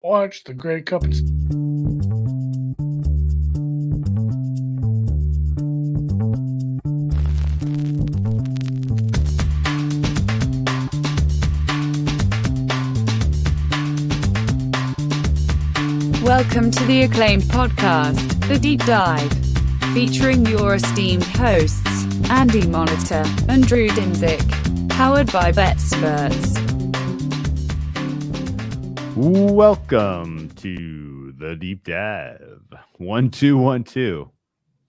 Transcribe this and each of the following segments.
Watch the Grey Cup. Welcome to the acclaimed podcast, The Deep Dive, featuring your esteemed hosts, Andy Monitor and Drew Dinzik, powered by BetSperts. Welcome to The Deep Dive. 1-2-1-2.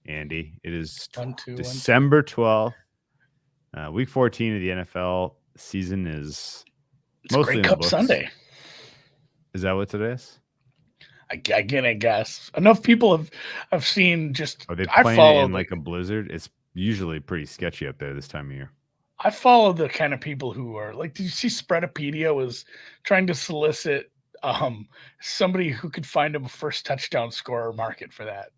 Andy, it is December 12th. Week 14 of the NFL season is mostly in the books. Sunday. Is that what today is? I guess. Enough people have seen just. Are they playing it in like a blizzard? It's usually pretty sketchy up there this time of year. I follow the kind of people who are like, did you see Spreadopedia was trying to solicit somebody who could find him a first touchdown scorer market for that?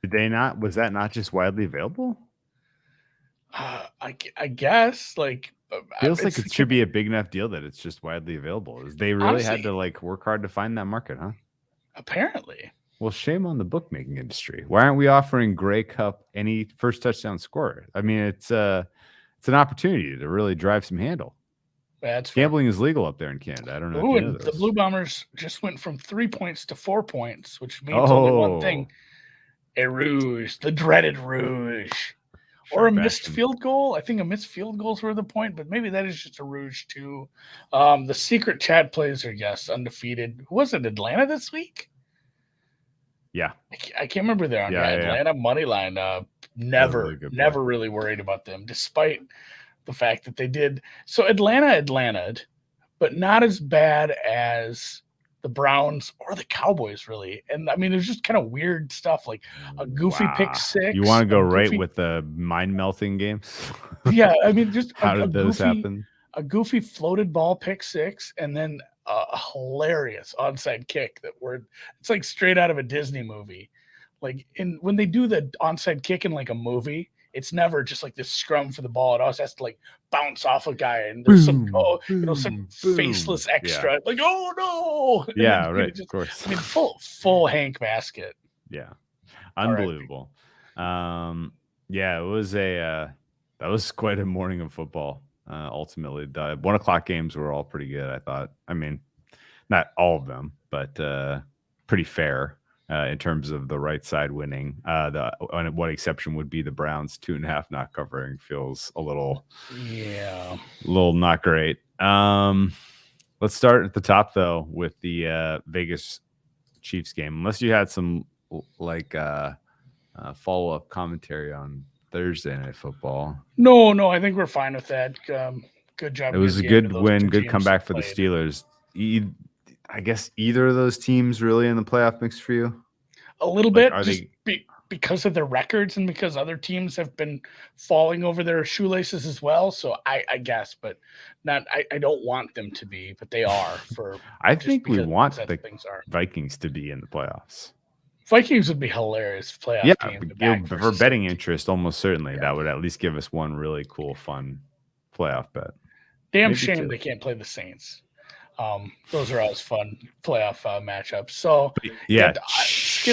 Did they not? Was that not just widely available? I guess like feels like it should be a big enough deal that it's just widely available. They really honestly, had to like work hard to find that market, huh? Apparently. Well, shame on the bookmaking industry. Why aren't we offering Grey Cup any first touchdown scorer? I mean, it's an opportunity to really drive some handle. That's gambling is legal up there in Canada. I don't know. Ooh, and the Blue Bombers just went from 3 points to 4 points, which means only one thing: a rouge, the dreaded rouge, or a missed field goal. I think a missed field goal is worth a point, but maybe that is just a rouge too. The secret Chad plays are undefeated. Who was it? Atlanta this week? Yeah, I can't remember there. Atlanta money line. Never really worried about them, despite the fact that they did. So Atlanta'd, but not as bad as the Browns or the Cowboys, really. And I mean, there's just kind of weird stuff like a goofy pick six. You want to go right with the mind melting games? Yeah, I mean, just how did those happen? A goofy floated ball pick six, and then a hilarious onside kick it's like straight out of a Disney movie. Like when they do the onside kick in like a movie, it's never just like this scrum for the ball. It always has to like bounce off a guy, and there's some faceless extra. Yeah. Like, oh no! Yeah, right. Of course. I mean, full Hank basket. Yeah, unbelievable. Yeah, it was that was quite a morning of football. Ultimately, the 1 o'clock games were all pretty good, I thought. I mean, not all of them, but pretty fair. In terms of the right side winning, the one exception would be the Browns 2.5 not covering. Feels a little not great. Let's start at the top though with the Vegas Chiefs game. Unless you had some like follow up commentary on Thursday Night Football. No, I think we're fine with that. Good job. It was a good win, good comeback for the Steelers. I guess either of those teams really in the playoff mix for you? A little bit, because of their records and because other teams have been falling over their shoelaces as well. So I guess, but not. I don't want them to be, but they are. I think we want the Vikings to be in the playoffs. Vikings would be hilarious playoff game. For betting interest, almost certainly that would at least give us one really cool, fun playoff bet. Damn shame they can't play the Saints. Those are always fun playoff matchups. So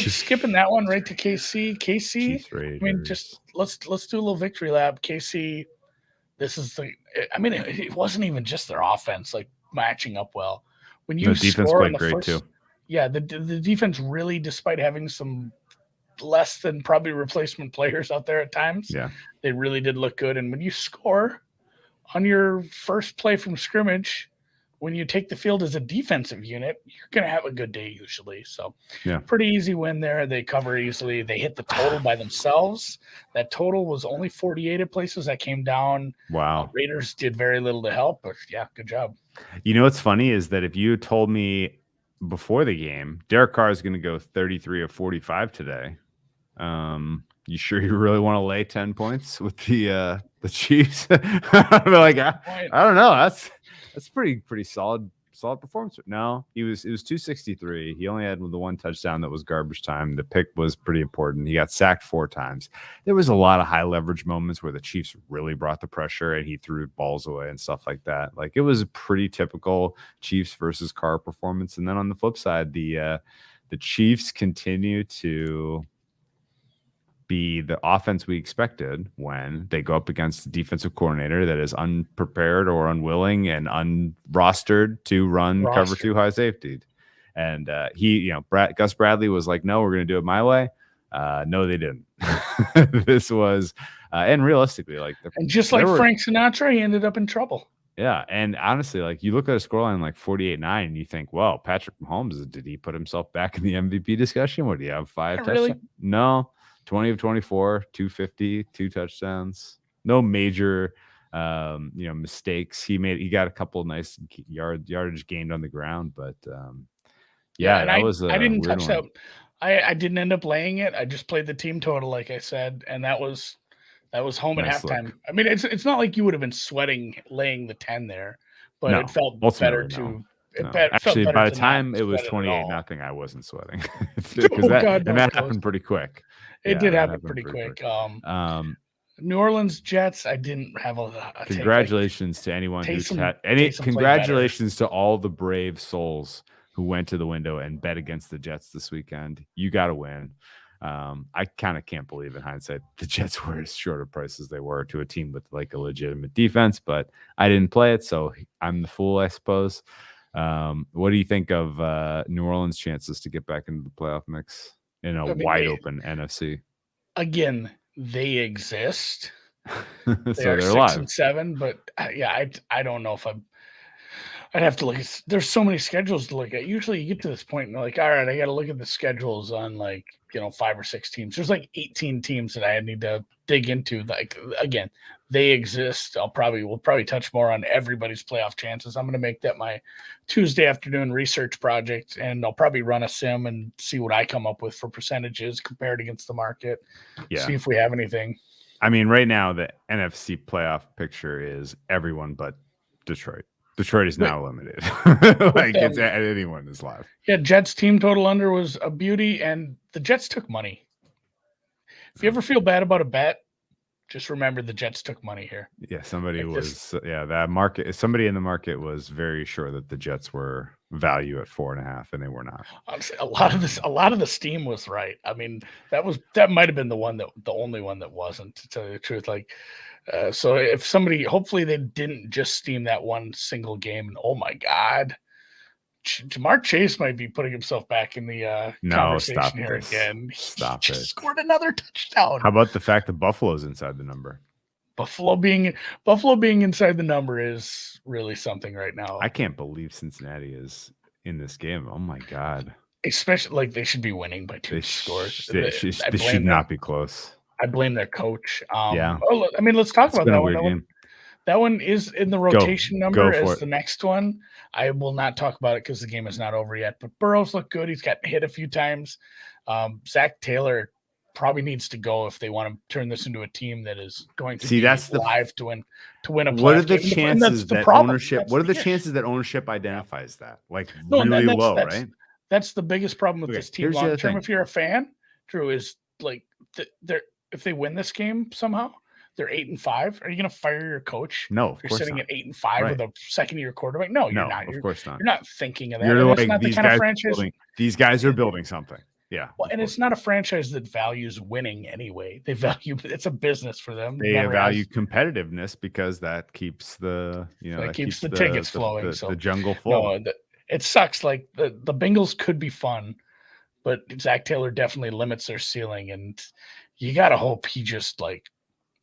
skipping that one right to KC. I mean, just let's do a little victory lap. KC, it wasn't even just their offense like matching up well. When you the defense played great too. Yeah, the defense really, despite having some less than probably replacement players out there at times, they really did look good. And when you score on your first play from scrimmage, when you take the field as a defensive unit, you're going to have a good day usually. So pretty easy win there. They cover easily. They hit the total by themselves. That total was only 48 at places. That came down. Wow. Raiders did very little to help, but good job. You know what's funny is that if you told me before the game, Derek Carr is going to go 33 of 45 today, you sure you really want to lay 10 points with the Chiefs? I'd be like, I don't know. That's pretty solid solid performance. No, it was 263. He only had the one touchdown that was garbage time. The pick was pretty important. He got sacked 4 times. There was a lot of high leverage moments where the Chiefs really brought the pressure and he threw balls away and stuff like that. Like, it was a pretty typical Chiefs versus Carr performance. And then on the flip side, the Chiefs continue to be the offense we expected when they go up against a defensive coordinator that is unprepared or unwilling and unrostered to run cover 2 high safety. And Gus Bradley was like, no, we're going to do it my way. No, they didn't. This was, and realistically, and just like Frank Sinatra, he ended up in trouble. Yeah, and honestly, like, you look at a scoreline like 48-9, and you think, well, Patrick Mahomes, did he put himself back in the MVP discussion? What do you have, 5 touchdowns? Really? No. 20 of 24, 250, 2 touchdowns. No major mistakes. He got a couple of nice yardage gained on the ground, but I didn't touch that. I didn't end up laying it. I just played the team total, like I said, and that was home at halftime. Look. I mean, it's not like you would have been sweating laying the 10 there, but it felt better to. Actually, by the time it was 28-0, I wasn't sweating because that happened pretty quick. It did happen pretty quick. New Orleans Jets, I didn't have a congratulations to anyone who's had congratulations to all the brave souls who went to the window and bet against the Jets this weekend. You got to win. I kind of can't believe in hindsight the Jets were as short a price as they were to a team with like a legitimate defense, but I didn't play it, so I'm the fool, I suppose. What do you think of New Orleans' chances to get back into the playoff mix in a wide open NFC? Again, they exist. So they're 6 and 7, but I don't know if I'd have to look at. There's so many schedules to look at. Usually, you get to this point and you're like, all right, I got to look at the schedules on 5 or 6 teams. There's like 18 teams that I need to dig into. Like, again, they exist. We'll probably touch more on everybody's playoff chances. I'm going to make that my Tuesday afternoon research project, and I'll probably run a sim and see what I come up with for percentages compared against the market. Yeah. See if we have anything. I mean, right now the NFC playoff picture is everyone but Detroit. Detroit is now eliminated. It's anyone is live. Yeah, Jets team total under was a beauty, and the Jets took money. If you ever feel bad about a bet, just remember the Jets took money here. Yeah, somebody in the market was very sure that the Jets were value at 4.5, and they were not. Honestly, a lot of the steam was right. I mean, that might have been the only one that wasn't, to tell you the truth. So if somebody, hopefully they didn't just steam that one single game, and oh my God, Jamar Chase might be putting himself back in the conversation here again. Stop it. Scored another touchdown. How about the fact that Buffalo's inside the number? Buffalo being inside the number is really something right now. I can't believe Cincinnati is in this game. Oh my God. Especially they should be winning by 2 scores. They should not be close. I blame their coach. Yeah. I mean, let's talk about that one. That one is in the rotation number as the next one. I will not talk about it because the game is not over yet. But Burrow's looked good. He's gotten hit a few times. Zach Taylor probably needs to go if they want to turn this into a team that is going to be live to win a playoff. What are the chances that ownership? What are the chances that ownership identifies that? Really low, right? That's the biggest problem with this team long term. If you're a fan, Drew, is if they win this game somehow, they're 8-5. Are you going to fire your coach? No, you're sitting at 8-5 with a second-year quarterback. No, you're not. Of course not. You're not thinking of that. You're it's not the kind of franchise. These guys are building something. Yeah. Well, and it's not a franchise that values winning anyway. They value it's a business for them. They value competitiveness because that keeps the that keeps the tickets flowing. The jungle full. No, it sucks. Like the Bengals could be fun, but Zach Taylor definitely limits their ceiling, and you gotta hope he just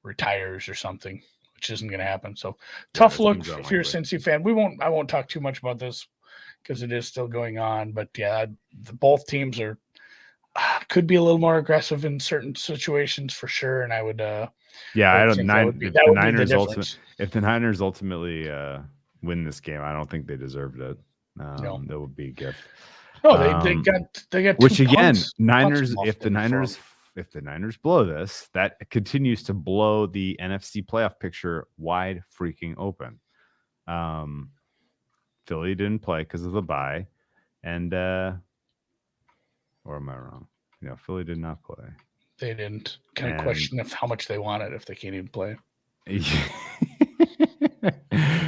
retires or something, which isn't going to happen. So tough look if you're a Cincy fan. I won't talk too much about this because it is still going on, but both teams could be a little more aggressive in certain situations for sure. And I would, if the Niners ultimately win this game, I don't think they deserved it. That would be a gift. No, they got which again, if the Niners blow this, that continues to blow the NFC playoff picture wide freaking open. Philly didn't play because of the bye, and or am I wrong? No, Philly did not play. They didn't. Kind of question how much they wanted if they can't even play.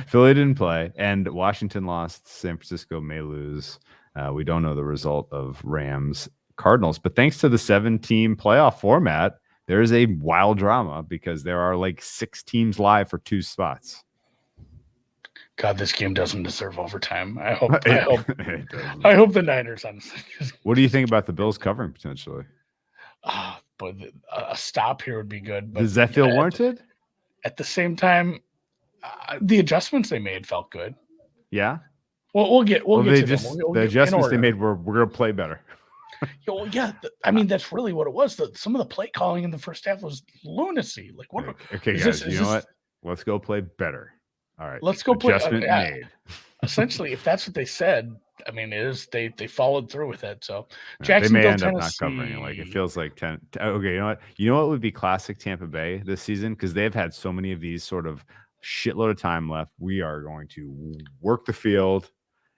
Philly didn't play, and Washington lost. San Francisco may lose. We don't know the result of Rams Cardinals, but thanks to the 7-team playoff format, there is a wild drama because there are like 6 teams live for 2 spots. God, this game doesn't deserve overtime. I hope the Niners. Honestly, what do you think about the Bills covering potentially? But a stop here would be good. But does that feel warranted? At the same time, the adjustments they made felt good. Yeah. Well, we'll get to them. The adjustments they made were we're going to play better. I mean, that's really what it was. Some of the play calling in the first half was lunacy. Like, what? Okay, guys, you know what? Let's go play better. All right, let's go play. Adjustment made. Essentially, if that's what they said, I mean, they followed through with it. So Jacksonville, they may end up not covering it. Like it feels like 10. Okay, you know what? You know what would be classic Tampa Bay this season because they've had so many of these sort of shitload of time left. We are going to work the field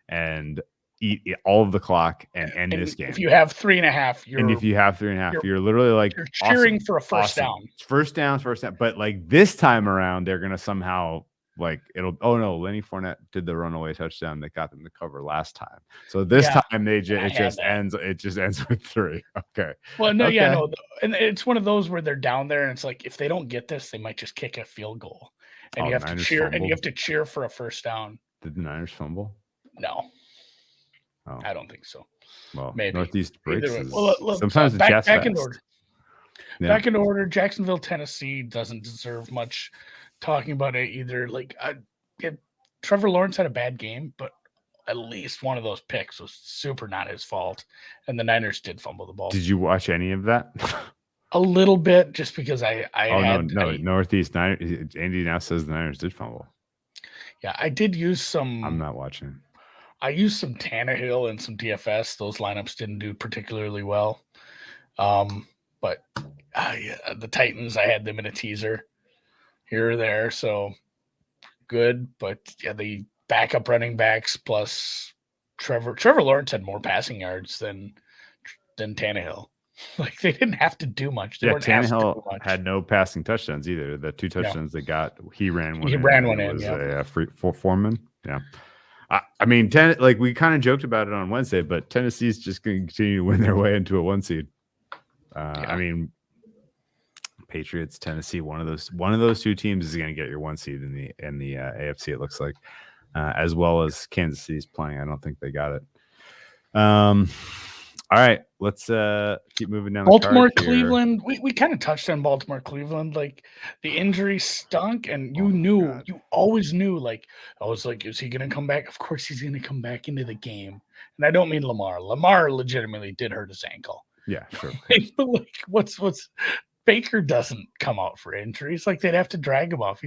and eat all of the clock and end this game. If you have 3.5, you're literally like you're cheering for a first down. First down. But like this time around, they're gonna somehow like it'll. Oh no, Lenny Fournette did the runaway touchdown that got them to cover last time. So this time it just ends with 3. Okay. Well, no, okay. No, and it's one of those where they're down there, and it's like if they don't get this, they might just kick a field goal, and you have to cheer, and you have to cheer for a first down. Did the Niners fumble? No. Oh. I don't think so. Well, maybe Northeast breaks. Sometimes back in order. Yeah. Back in order. Jacksonville, Tennessee doesn't deserve much talking about it either. Like, Trevor Lawrence had a bad game, but at least one of those picks was super not his fault, and the Niners did fumble the ball. Did you watch any of that? A little bit, just because Northeast Niners. Andy now says the Niners did fumble. Yeah, I did use some. I'm not watching. I used some Tannehill and some DFS. Those lineups didn't do particularly well. But the Titans, I had them in a teaser here or there. So good. But the backup running backs plus Trevor Lawrence had more passing yards than Tannehill. Like they didn't have to do much. Tannehill had no passing touchdowns either. The 2 touchdowns they got, he ran one. It was a free for Foreman. Yeah. I mean, we kind of joked about it on Wednesday, but Tennessee's just going to continue to win their way into a 1 seed. I mean, Patriots, Tennessee, one of those 2 teams is going to get your 1 seed in the AFC. It looks like, as well as Kansas City's playing. I don't think they got it. All right, let's keep moving down. Baltimore, Cleveland. We kind of touched on Baltimore, Cleveland. Like the injury stunk, and you always knew. Like I was like, is he going to come back? Of course, he's going to come back into the game. And I don't mean Lamar. Lamar legitimately did hurt his ankle. Yeah, sure. Like what's Baker doesn't come out for injuries. Like they'd have to drag him off.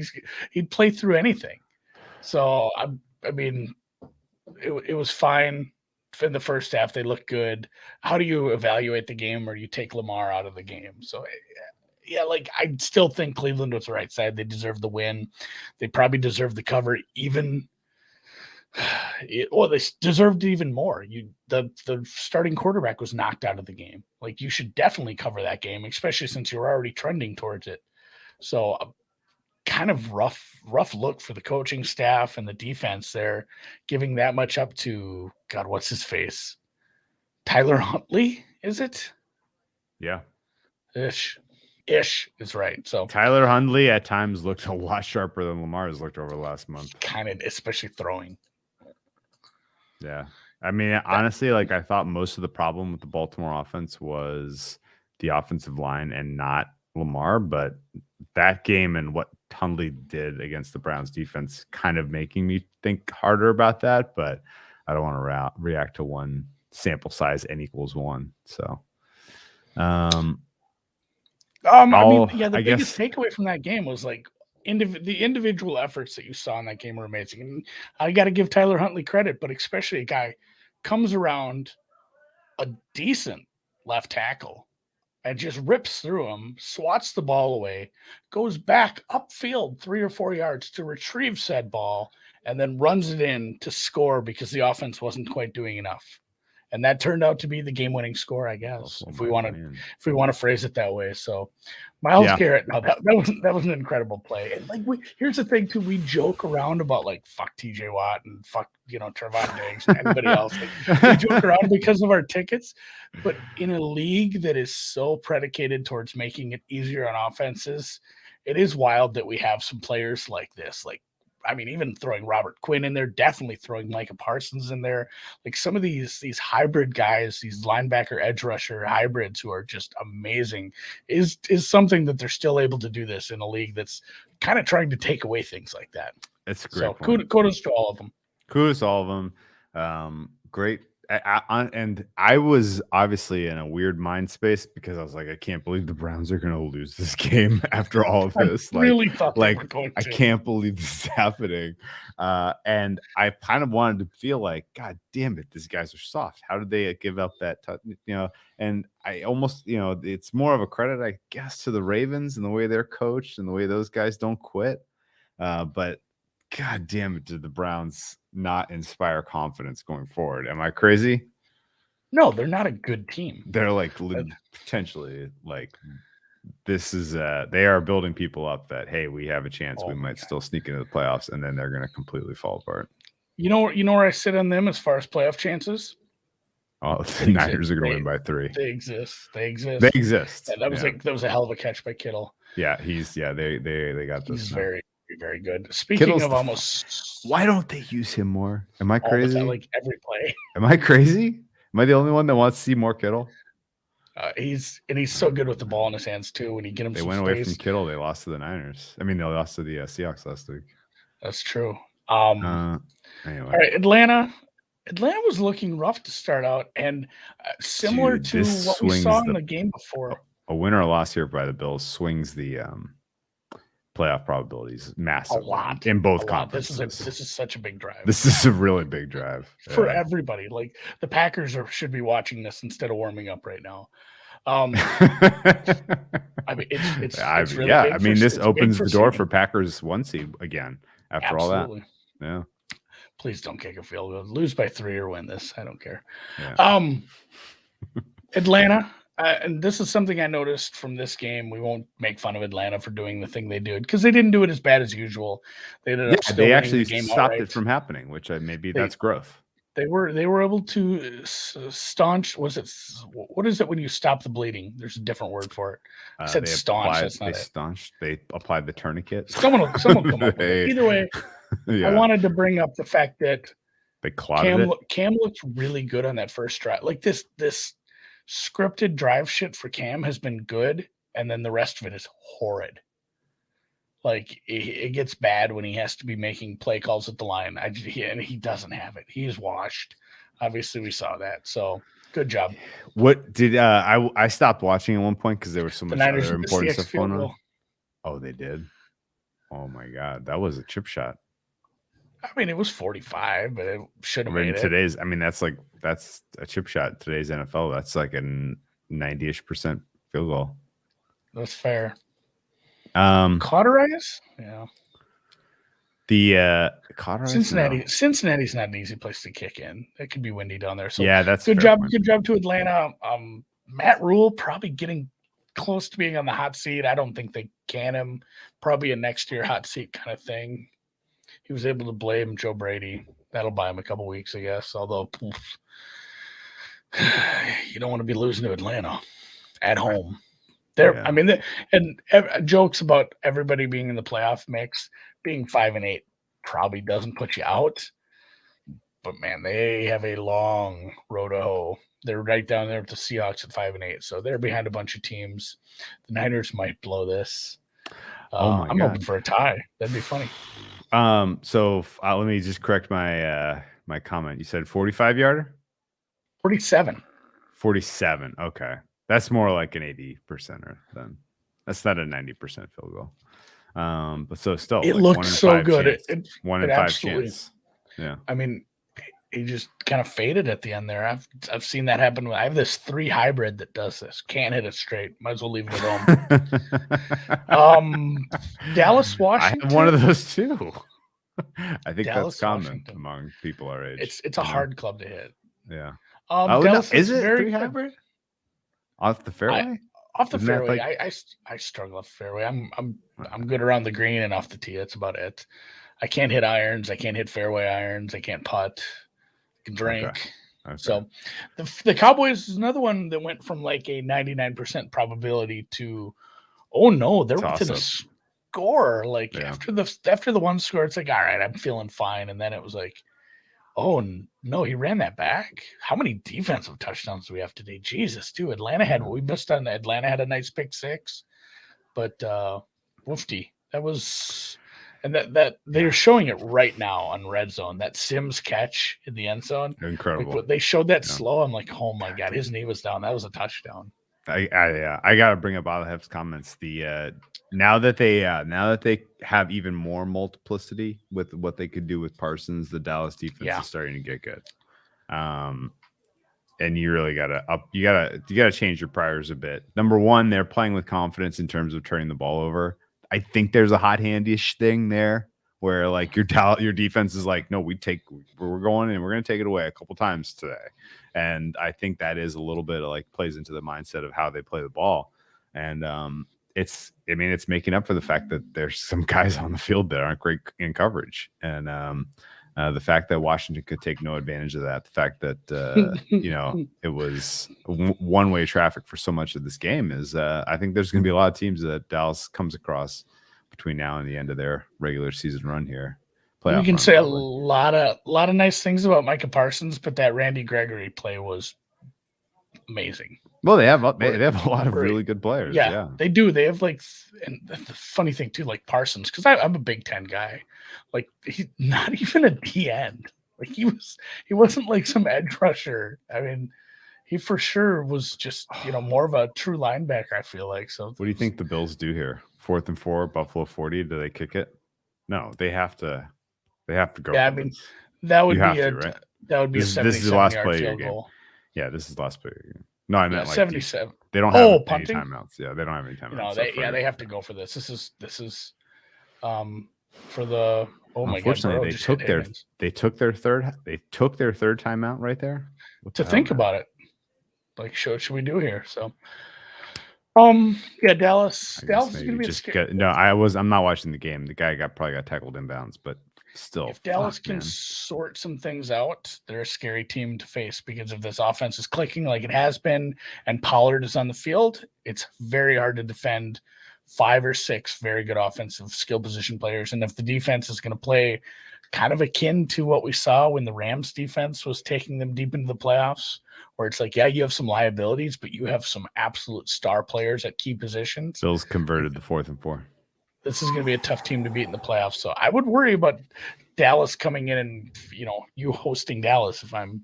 He'd play through anything. So I mean, it was fine. In the first half, they look good. How do you evaluate the game, or you take Lamar out of the game? So, like I still think Cleveland was the right side. They deserve the win. They probably deserve the cover. They deserved even more. The starting quarterback was knocked out of the game. Like you should definitely cover that game, especially since you're already trending towards it. So, kind of rough look for the coaching staff and the defense there, giving that much up to God, what's his face? Tyler Huntley, is it? Yeah. Ish is right. So Tyler Huntley at times looked a lot sharper than Lamar's looked over the last month. Kind of, especially throwing. Yeah. I mean, honestly, like I thought most of the problem with the Baltimore offense was the offensive line and not Lamar, but that game and what Hundley did against the Browns defense kind of making me think harder about that, but I don't want to react to one sample size n equals 1. So, the biggest takeaway from that game was like the individual efforts that you saw in that game were amazing. And I got to give Tyler Huntley credit, but especially a guy comes around a decent left tackle and just rips through him, swats the ball away, goes back upfield 3 or 4 yards to retrieve said ball, and then runs it in to score because the offense wasn't quite doing enough. And that turned out to be the game-winning score, I guess, if we want to phrase it that way. So, Myles Garrett, no, that was an incredible play. And like, here's the thing too: we joke around about like fuck T.J. Watt and fuck Trevon Diggs and anybody else. Like, we joke around because of our tickets, but in a league that is so predicated towards making it easier on offenses, it is wild that we have some players like this, like. I mean, even throwing Robert Quinn in there, definitely throwing Micah Parsons in there. Like some of these hybrid guys, these linebacker edge rusher hybrids who are just amazing is something that they're still able to do this in a league that's kind of trying to take away things like that. It's great. So kudos to all of them. Kudos to all of them. Great. And I was obviously in a weird mind space because I was like, I can't believe the Browns are going to lose this game after all of this. I really thought they were going to. I can't believe this is happening. And I kind of wanted to feel like, God damn it, these guys are soft. How did they give up that touch? And I almost, it's more of a credit, I guess, to the Ravens and the way they're coached and the way those guys don't quit. But God damn it, did the Browns not inspire confidence going forward? Am I crazy? No, they're not a good team. They're like potentially like this is they are building people up that, hey, we have a chance. We might still sneak into the playoffs, and then they're going to completely fall apart. You know where I sit on them as far as playoff chances? Oh, the Niners are going to win by 3. They exist. They exist. Yeah, that was a hell of a catch by Kittle. Yeah, they got this. He's very, very good. Speaking Kittle's of almost, why don't they use him more? Am I crazy? Like every play. Am I crazy? Am I the only one that wants to see more Kittle? He's so good with the ball in his hands too. When you get him, they went away from Kittle. They lost to the Niners. I mean, they lost to the Seahawks last week. That's true. Anyway. All right, Atlanta was looking rough to start out, and similar to what we saw in the game before. A win or a loss here by the Bills swings the playoff probabilities massively. A lot in both conferences. This is such a big drive. This is a really big drive for everybody. Like the Packers should be watching this instead of warming up right now. I mean, it's really yeah. I mean, this opens the door for Packers 1 seed again after all that. Yeah. Please don't kick a field goal. Lose by 3 or win this. I don't care. Yeah. Atlanta. And this is something I noticed from this game. We won't make fun of Atlanta for doing the thing they did because they didn't do it as bad as usual. They ended up still winning the game stopped outright. It from happening, which that's growth. They were able to staunch. What is it when you stop the bleeding? There's a different word for it. I said staunch. That's not it. Staunched. They applied the tourniquet. Someone will come up with it. Either way, I wanted to bring up the fact that they clotted it. Cam looked really good on that first drive. Like this scripted drive shit for Cam has been good, and then the rest of it is horrid. Like it gets bad when he has to be making play calls at the line. And he doesn't have it. He is washed. Obviously, we saw that. So good job. What did I stopped watching at one point because there was so much other important stuff going on. Oh, they did. Oh my God, that was a chip shot. I mean, it was 45, but it should have made it. That's a chip shot in today's NFL. That's like a 90-ish% field goal. That's fair. Cauterize? Yeah. The Cauterize? Cincinnati's not an easy place to kick in. It could be windy down there. So yeah, that's good job. Good job to Atlanta. Matt Rule probably getting close to being on the hot seat. I don't think they can him. Probably a next year hot seat kind of thing. He was able to blame Joe Brady. That'll buy him a couple weeks, I guess. Although you don't want to be losing to Atlanta at home. I mean, and jokes about everybody being in the playoff mix, being 5-8 probably doesn't put you out. But man, they have a long road to hoe. They're right down there with the Seahawks at 5-8, so they're behind a bunch of teams. The Niners might blow this. I'm hoping for a tie. That'd be funny. So let me just correct my my comment. You said 45-yarder? 47. 47. Okay. That's more like an 80%er then. That's not a 90% field goal. But so still, it looked so good. One in 5 chance. Yeah. I mean, he just kind of faded at the end there. I've seen that happen. I have this 3 hybrid that does this. Can't hit it straight. Might as well leave it at home. Dallas, Washington. I have one of those too. I think Dallas, that's common Washington. among people our age. It's a hard club to hit. Yeah. Dallas is it very pretty high, Brett? Off the fairway? Off the Isn't that fairway, like- I struggle off the fairway. I'm good around the green and off the tee. That's about it. I can't hit irons. I can't hit fairway irons. I can't putt. I can drink. Okay. So the Cowboys is another one that went from like a 99% probability to, oh no, they're within a score. Like after the one score, it's like, all right, I'm feeling fine. And then it was like, oh no, he ran that back. How many defensive touchdowns do we have today? Jesus, dude. Atlanta had what we missed on. Atlanta had a nice pick six, but woofty. That was, and that they're showing it right now on Red Zone. That Sims catch in the end zone, incredible. Like, they showed that slow. I'm like, oh my god, his knee was down. That was a touchdown. I gotta bring up Alhef's comments. The now that they have even more multiplicity with what they could do with Parsons, the Dallas defense is starting to get good. And you really gotta change your priors a bit. Number one, they're playing with confidence in terms of turning the ball over. I think there's a hot handy-ish thing there where like your defense is like, no, we're going and we're going to take it away a couple times today. And I think that is a little bit of like plays into the mindset of how they play the ball. And it's making up for the fact that there's some guys on the field that aren't great in coverage. And the fact that Washington could take no advantage of that, the fact that, it was one-way traffic for so much of this game is I think there's going to be a lot of teams that Dallas comes across between now and the end of their regular season run here. We can say a lot of nice things about Micah Parsons, but that Randy Gregory play was amazing. Well, they have a lot of really good players. Yeah, they do. They have like, and the funny thing too, like Parsons, because I'm a Big Ten guy. Like he's not even a D end. Like he wasn't like some edge rusher. I mean, he for sure was just more of a true linebacker. I feel like. So what do you think the Bills do here? 4th and 4, Buffalo 40. Do they kick it? No, they have to. They have to go. Yeah, I mean, that would be right? That would be a 77-yard field goal. Yeah, this is the last play of your game. No, I meant like 77. They don't have any punting? timeouts. Yeah, they don't have any timeouts. They have to go for this. This is for the my god. Unfortunately, they took their third timeout right there. To think about it. Like, what should we do here? So Dallas is gonna be I'm not watching the game. The guy probably got tackled inbounds, but still, if Dallas can sort some things out, they're a scary team to face because if this offense is clicking like it has been and Pollard is on the field, it's very hard to defend 5 or 6 very good offensive skill position players. And if the defense is going to play kind of akin to what we saw when the Rams defense was taking them deep into the playoffs, where it's like, yeah, you have some liabilities, but you have some absolute star players at key positions. Bills converted the 4th and 4. This is going to be a tough team to beat in the playoffs. So I would worry about Dallas coming in and, you hosting Dallas if I'm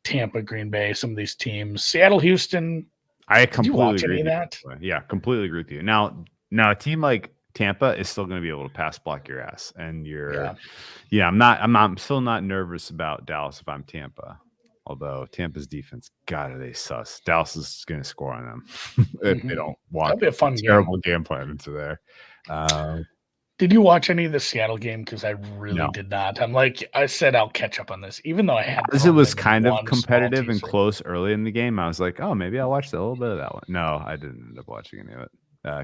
Tampa, Green Bay, some of these teams. Seattle, Houston. I completely agree with that. Yeah, completely agree with you. Now a team like Tampa is still going to be able to pass block your ass. And I'm still not nervous about Dallas if I'm Tampa. Although Tampa's defense, God, are they sus. Dallas is going to score on them if they don't walk. That'll be a fun terrible game plan into there. Did you watch any of the Seattle game? Because I really did not. I'm like, I said I'll catch up on this, even though I had. Because it was kind of competitive and close early in the game. I was like, oh, maybe I'll watch a little bit of that one. No, I didn't end up watching any of it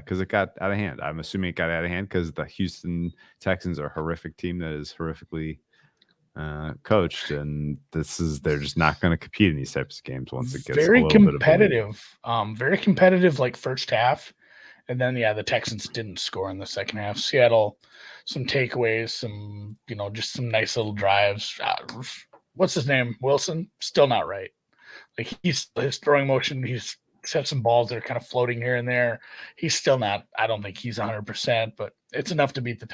because it got out of hand. I'm assuming it got out of hand because the Houston Texans are a horrific team that is horrifically coached, and they're just not going to compete in these types of games once it gets very competitive. Very competitive, like first half. And then, the Texans didn't score in the second half. Seattle, some takeaways, some, just some nice little drives. What's his name? Wilson? Still not right. Like his throwing motion, he's set some balls that are kind of floating here and there. He's still not, I don't think he's 100%, but it's enough to beat the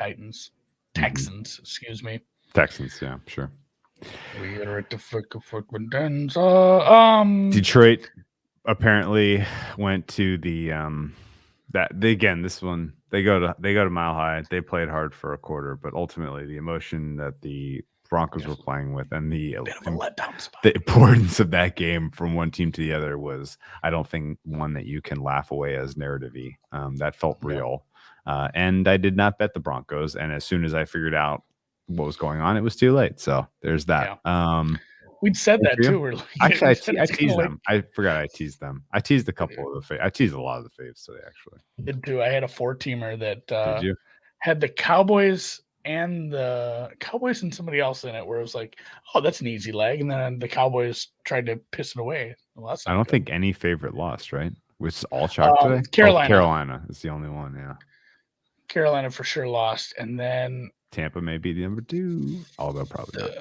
Texans, excuse me. Texans, yeah, sure. Detroit apparently went to the this one they go to Mile High. They played hard for a quarter, but ultimately the emotion that the Broncos were playing with and the importance of that game from one team to the other was, I don't think, one that you can laugh away as narrative-y. That felt real. And I did not bet the Broncos. And as soon as I figured out what was going on, it was too late. So there's that. Yeah. We'd said that too. We're like, actually, I teased them. I forgot I teased them. I teased a couple of the faves. I teased a lot of the faves today, actually. I did too. I had a 4-teamer that had the Cowboys and somebody else in it, where it was like, oh, that's an easy leg, and then the Cowboys tried to piss it away. Well, I don't think any favorite lost, right? Was all chalk today? Carolina is the only one. Yeah, Carolina for sure lost, and then Tampa may be the number 2, although probably not.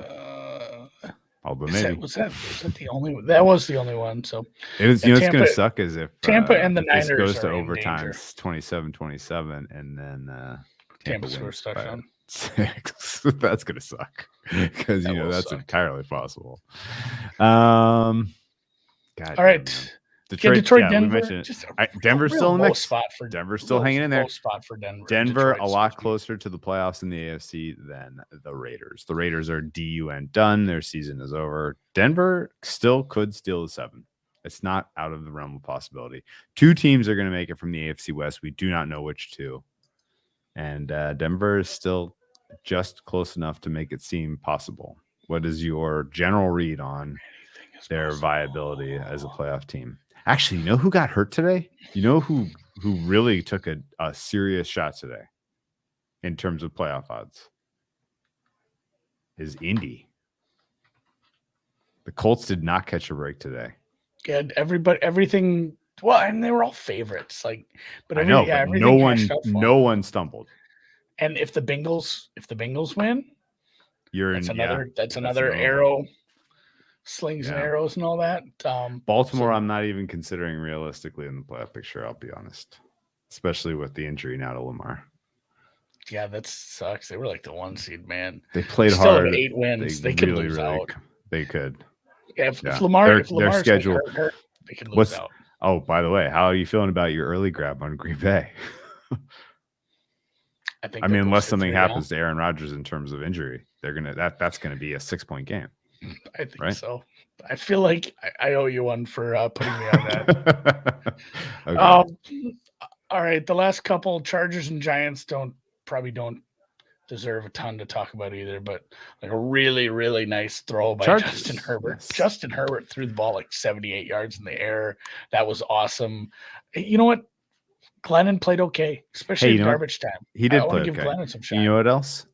Although maybe was that the only one? That was the only one. So it is. You know, what's going to suck is if Tampa and the Niners goes to are overtime, 27-27, and then Tampa scores touchdown. 6. That's going to suck because that's entirely possible. God, all right. Detroit, Denver. Denver's still in the mix. Spot for Denver's still hanging in there. Spot for Denver. Denver a lot closer to the playoffs in the AFC than the Raiders. The Raiders are done. Their season is over. Denver still could steal the 7. It's not out of the realm of possibility. 2 teams are going to make it from the AFC West. We do not know which 2. And Denver is still just close enough to make it seem possible. What is your general read on their viability as a playoff team? Actually, you know who got hurt today? You know who really took a serious shot today in terms of playoff odds? Is Indy. The Colts did not catch a break today. Yeah, everything. Well, and they were all favorites. But I know, but no one stumbled. And if the Bengals win, that's another arrow. Slings and arrows and all that. Baltimore, I'm not even considering realistically in the playoff picture, I'll be honest. Especially with the injury now to Lamar. Yeah, that sucks. They were like the 1 seed, man. They played hard. Still 8 wins. They could lose out. They could. Yeah, if Lamar their schedule, hurt, they could lose out. Oh, by the way, how are you feeling about your early grab on Green Bay? I mean, unless something happens to Aaron Rodgers in terms of injury, that's gonna be a 6-point game. I think so. I feel like I owe you one for putting me on that. Okay. All right. The last couple, Chargers and Giants probably don't deserve a ton to talk about either, but a really, really nice throw by Justin Herbert. Yes. Justin Herbert threw the ball 78 yards in the air. That was awesome. You know what? Glennon played okay, especially in garbage time. He did play okay. Glennon some shine. You know what else?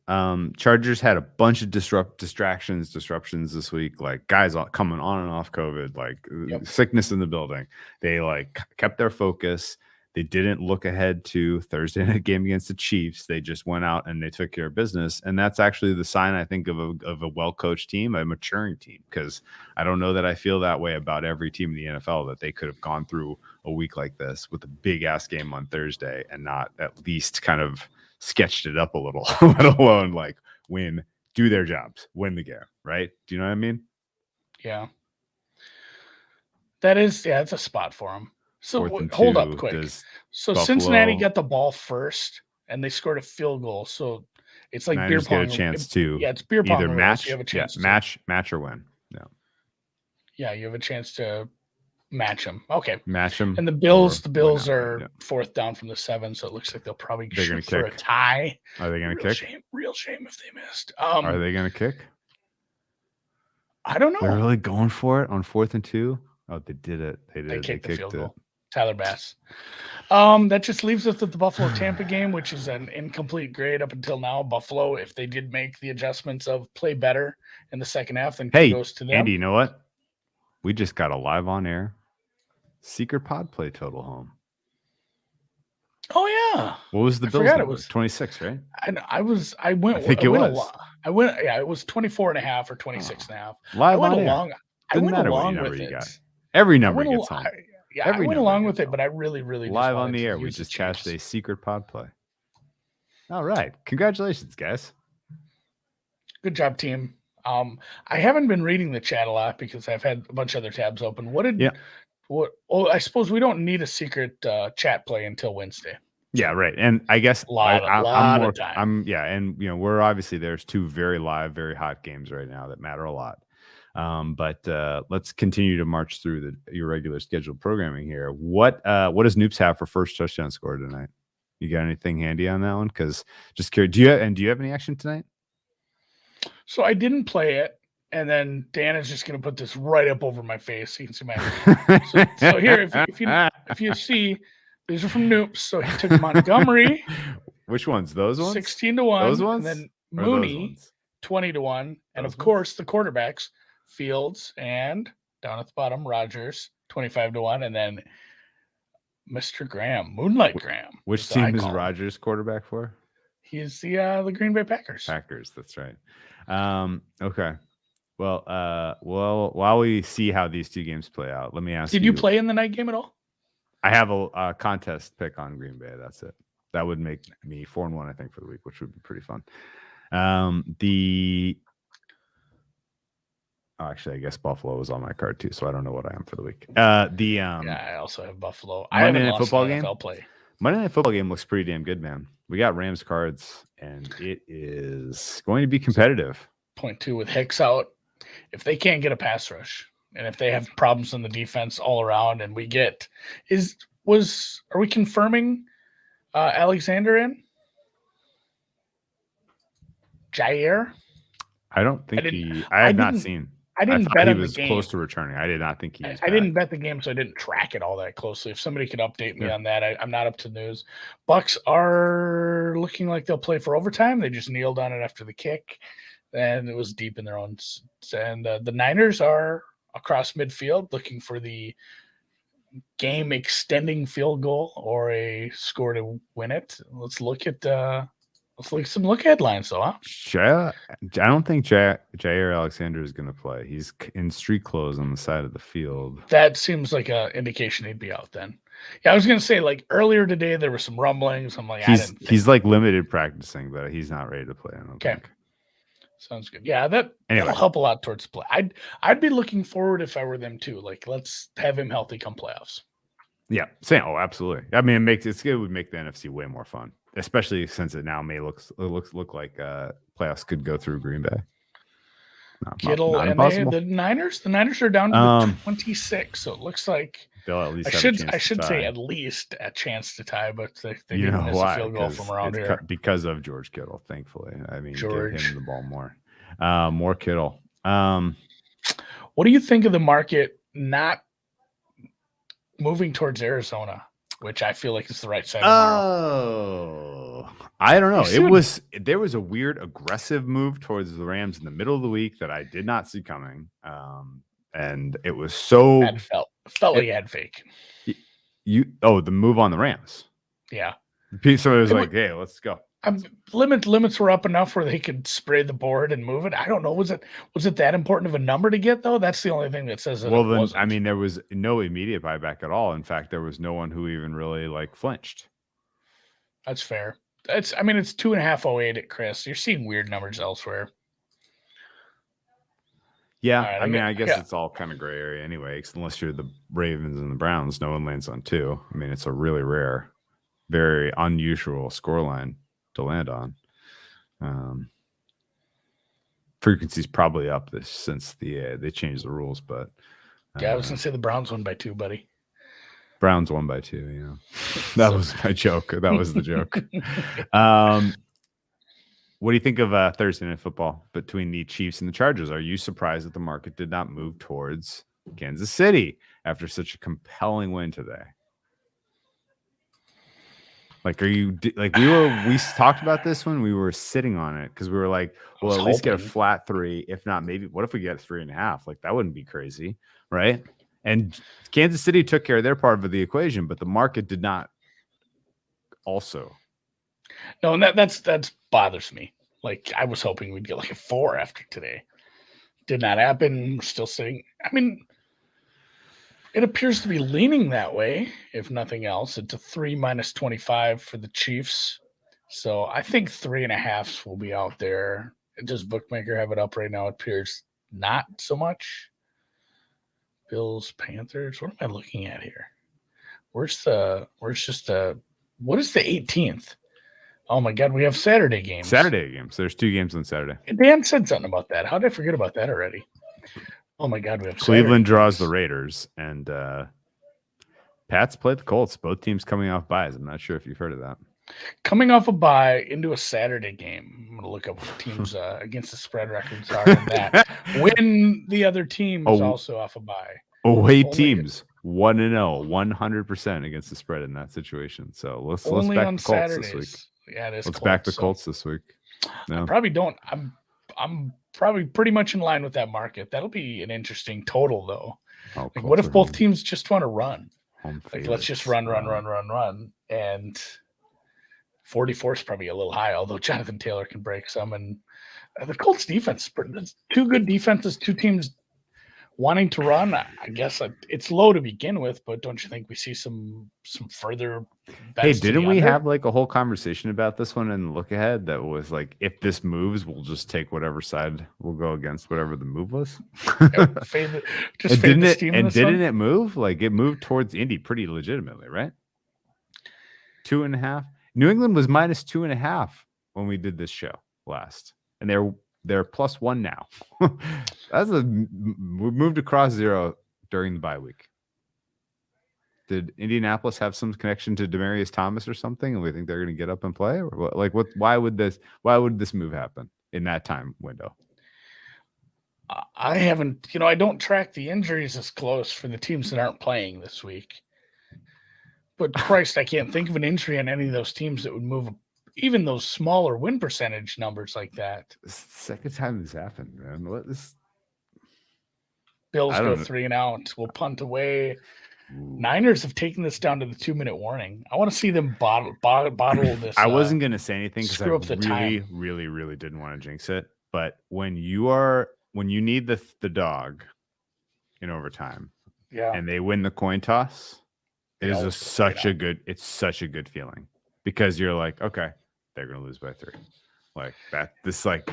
Chargers had a bunch of disruptions this week, like guys coming on and off COVID, sickness in the building. They kept their focus. They didn't look ahead to Thursday night game against the Chiefs. They just went out and they took care of business. And that's actually the sign, I think, of a well-coached team, a maturing team, because I don't know that I feel that way about every team in the NFL, that they could have gone through a week like this with a big-ass game on Thursday and not at least kind of sketched it up a little, let alone do their jobs, win the game, right? Do you know what I mean? Yeah. It's a spot for them. So hold up quick. So Buffalo, Cincinnati got the ball first, and they scored a field goal. So it's like beer pong. Get a chance to it's beer pong. Either match, you have a chance match or win. Yeah, you have a chance to match them. Okay, match them. And the Bills are 4th down from the 7, so it looks like they'll probably shoot for a tie. Are they going to kick? Real shame if they missed. Are they going to kick? I don't know. They're really going for it on 4th and 2. Oh, they did it. They kicked the field goal. Tyler Bass. That just leaves us with the Buffalo-Tampa game, which is an incomplete grade up until now. Buffalo, if they did make the adjustments of play better in the second half, then goes to them. Andy, you know what? We just got a live on air secret pod play total home. Oh yeah. What was the Bills? It was 26, right? I was 24.5 or 26.5. Live on air. I went along with it. Every number gets home. I went along with it, but I really, really live on the air. We just cashed a secret pod play. All right, congratulations, guys. Good job, team. I haven't been reading the chat a lot because I've had a bunch of other tabs open. I suppose we don't need a secret chat play until Wednesday. Yeah, right. And I guess a lot of time. And we're obviously there's 2 very live, very hot games right now that matter a lot. But let's continue to march through your regular scheduled programming here. What does Noops have for first touchdown score tonight? You got anything handy on that one? Because just curious. Do you have any action tonight? So I didn't play it, and then Dan is just going to put this right up over my face. You can see my. So here, if you see, these are from Noops. So he took Montgomery. Which ones? Those ones? 16-1. Those ones? And then Mooney 20-1, and of course the quarterbacks, Fields and down at the bottom Rodgers 25-1, and then Mr. Graham, Moonlight Graham. Which team is Rodgers quarterback for? He's the Green Bay Packers. Packers, that's right. Okay. Well, while we see how these two games play out, let me ask you. Did you play in the night game at all? I have a contest pick on Green Bay. That's it. That would make me 4-1, I think, for the week, which would be pretty fun. Actually, I guess Buffalo was on my card too, so I don't know what I am for the week. I also have Buffalo. Monday Night Football game. Play. Monday Night Football game looks pretty damn good, man. We got Rams cards, and it is going to be competitive. 0.2 with Hicks out. If they can't get a pass rush, and if they have problems in the defense all around, and we get are we confirming Alexander in? Jair? I don't think I have not seen. I didn't bet he on was the game. Close to returning. I did not think he was. I didn't bet the game, so I didn't track it all that closely. If somebody could update me on that, I'm not up to news. Bucks are looking like they'll play for overtime. They just kneeled on it after the kick, and it was deep in their own. And the Niners are across midfield looking for the game extending field goal or a score to win it. Let's look at some headlines, though. Huh? I don't think Jair Alexander is going to play. He's in street clothes on the side of the field. That seems like an indication he'd be out then. Yeah, I was going to say, like, earlier today there were some rumblings. I'm like, he's like limited practicing, but he's not ready to play. I don't think. Sounds good. Yeah, that'll help a lot towards play. I'd be looking forward if I were them too. Like, let's have him healthy come playoffs. Yeah, absolutely. I mean, it would make the NFC way more fun, especially since it now may look like playoffs could go through Green Bay. Kittle and the Niners. The Niners are down to 26, so it looks like they'll at least. I should say at least a chance to tie, but they didn't miss a field goal from around here because of George Kittle. Thankfully, I mean, give him the ball more. More Kittle. What do you think of the market not moving towards Arizona, which I feel like is the right side? I don't know. There was a weird aggressive move towards the Rams in the middle of the week that I did not see coming. And it was so felt like ad fake. The move on the Rams. Yeah. So it was like, hey, let's go. Limits were up enough where they could spray the board and move it. I don't know. Was it that important of a number to get though? That's the only thing that says that. Well, then wasn't. I mean, there was no immediate buyback at all. In fact, there was no one who even really flinched. That's fair. It's 2.508 at Chris. You're seeing weird numbers elsewhere. Yeah, right, I guess it's all kind of gray area anyway, unless you're the Ravens and the Browns. No one lands on 2. I mean, it's a really rare, very unusual scoreline to land on. Frequency's probably up since they changed the rules, but I was gonna say the Browns won by 2, buddy. Browns won by 2. Yeah, that was my joke. That was the joke. What do you think of Thursday Night Football between the Chiefs and the Chargers? Are you surprised that the market did not move towards Kansas City after such a compelling win today? Like, we talked about this when we were sitting on it because we were like, well, at least get a flat 3. If not, maybe what if we get 3.5? Like, that wouldn't be crazy, right? And Kansas City took care of their part of the equation, but the market did not also. No, and that's bothers me. Like, I was hoping we'd get like a 4 after today. Did not happen. We're still sitting. I mean, it appears to be leaning that way, if nothing else. It's a 3 minus 25 for the Chiefs. So I think 3.5 will be out there. Does Bookmaker have it up right now? It appears not so much. Bills, Panthers. What am I looking at here? What is the 18th? Oh my God, we have Saturday games. There's 2 games on Saturday. Dan said something about that. How did I forget about that already? Oh my God, we have Cleveland draws the Raiders, and Pats play the Colts. Both teams coming off buys. I'm not sure if you've heard of that. Coming off a bye into a Saturday game, I'm going to look up what teams against the spread records are in that. When the other team is also off a bye. Away teams 1-0, 100% against the spread in that situation. So let's back the Colts Saturdays. This week. Yeah, it is. Let's back the Colts this week. No. I probably don't. I'm probably pretty much in line with that market. That'll be an interesting total, though. Like, what if both teams just want to run? Like, let's just run. And 44 is probably a little high, although Jonathan Taylor can break some. And the Colts defense, two good defenses, two teams wanting to run. I guess it's low to begin with, but don't you think we see some further bets? Hey, didn't we have like a whole conversation about this one in the look ahead that was like, if this moves, we'll just take whatever side we'll go against whatever the move was? Didn't it move? Like, it moved towards Indy pretty legitimately, right? 2.5. New England was -2.5 when we did this show last, and they're +1 now. We moved across 0 during the bye week. Did Indianapolis have some connection to Demaryius Thomas or something, and we think they're going to get up and play? Or what? Like, what? Why would this move happen in that time window? I haven't. I don't track the injuries as close for the teams that aren't playing this week. But Christ, I can't think of an injury on any of those teams that would move even those smaller win percentage numbers like that. It's the second time this happened, man. What is? Bills go 3 and out. We'll punt away. Ooh. Niners have taken this down to the 2-minute warning. I want to see them bottle this. I wasn't going to say anything because I really didn't want to jinx it. But when you need the dog in overtime, and they win the coin toss, it's such a good feeling, because you're like, okay, they're going to lose by 3. Like that, this like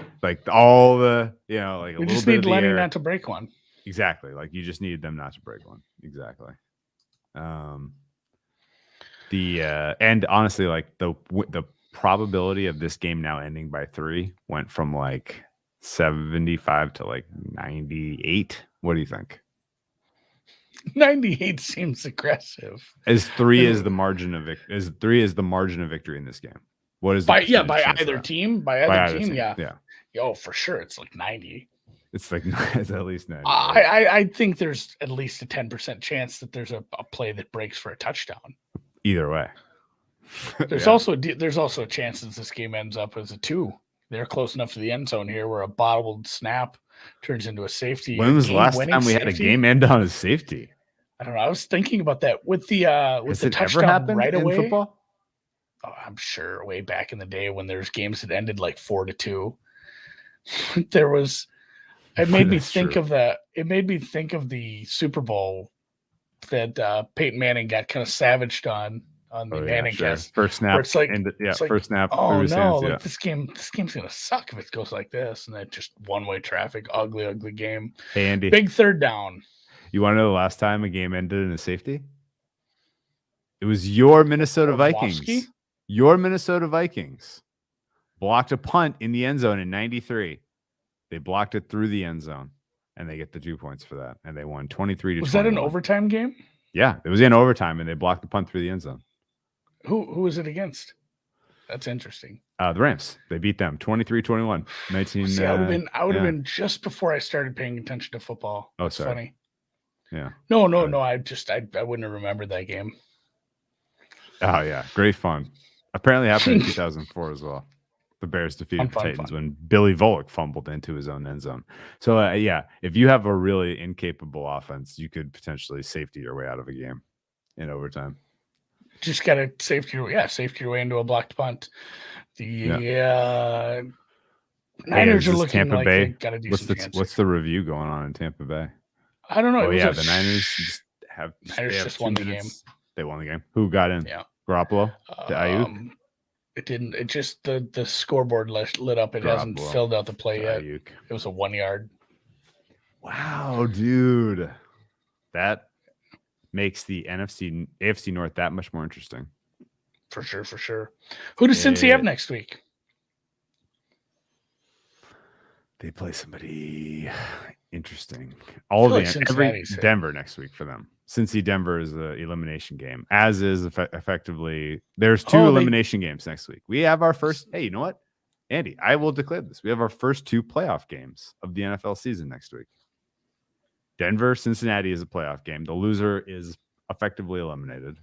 all the, like a little bit of the air. You just need Lenny not to break one. Exactly. Like, you just need them not to break one. Exactly. And honestly, like the probability of this game now ending by 3 went from like 75 to like 98. What do you think? 98 seems aggressive. As 3 is the margin of victory in this game. What is by either team? By either team, yeah. Oh, for sure, it's like 90. It's like it's at least 90. I think there's at least a 10% chance that there's a play that breaks for a touchdown. Either way, there's also a chance that this game ends up as a 2. They're close enough to the end zone here where a bottled snap turns into a safety. When was the last time we had a game end on a safety? I don't know. I was thinking about that with the touchdown right away. Football? Oh, I'm sure way back in the day when there's games that ended like 4-2. There was. It made me think of that. It made me think of the Super Bowl that Peyton Manning got kind of savaged on the Manning cast. First snap. It's like, first snap. Oh no! Like, this game's gonna suck if it goes like this, and then just one-way traffic, ugly game. Hey Andy, big third down. You want to know the last time a game ended in a safety? It was your Minnesota Vikings. Your Minnesota Vikings blocked a punt in the end zone in '93. They blocked it through the end zone, and they get the 2 points for that, and they won 23-21. Was that an overtime game? Yeah, it was in overtime, and they blocked the punt through the end zone. Who was it against? That's interesting. The Rams. They beat them 23-21. I would have been just before I started paying attention to football. Oh, sorry. Funny. Yeah. No. I wouldn't have remembered that game. Oh yeah, great fun. Apparently happened in 2004 as well. The Bears defeated the Titans when Billy Volek fumbled into his own end zone. So if you have a really incapable offense, you could potentially safety your way out of a game in overtime. Just got to safety your way into a blocked punt. The Niners are looking Tampa like Bay. they got a decent chance. What's the review going on in Tampa Bay? I don't know. The Niners just won the game. They won the game. Who got in? Yeah, Garoppolo to Ayuk. It didn't. It just the scoreboard lit up. It hasn't filled out the play yet. Ayuk. It was a 1 yard. Wow, dude, that makes the AFC North that much more interesting. For sure. Who does Cincy have next week? They play somebody interesting. Denver next week for them. Cincy Denver is the elimination game, as is effectively. There's two elimination games next week. We have our first. Hey, you know what, Andy? I will declare this. We have our first 2 playoff games of the NFL season next week. Denver, Cincinnati is a playoff game. The loser is effectively eliminated.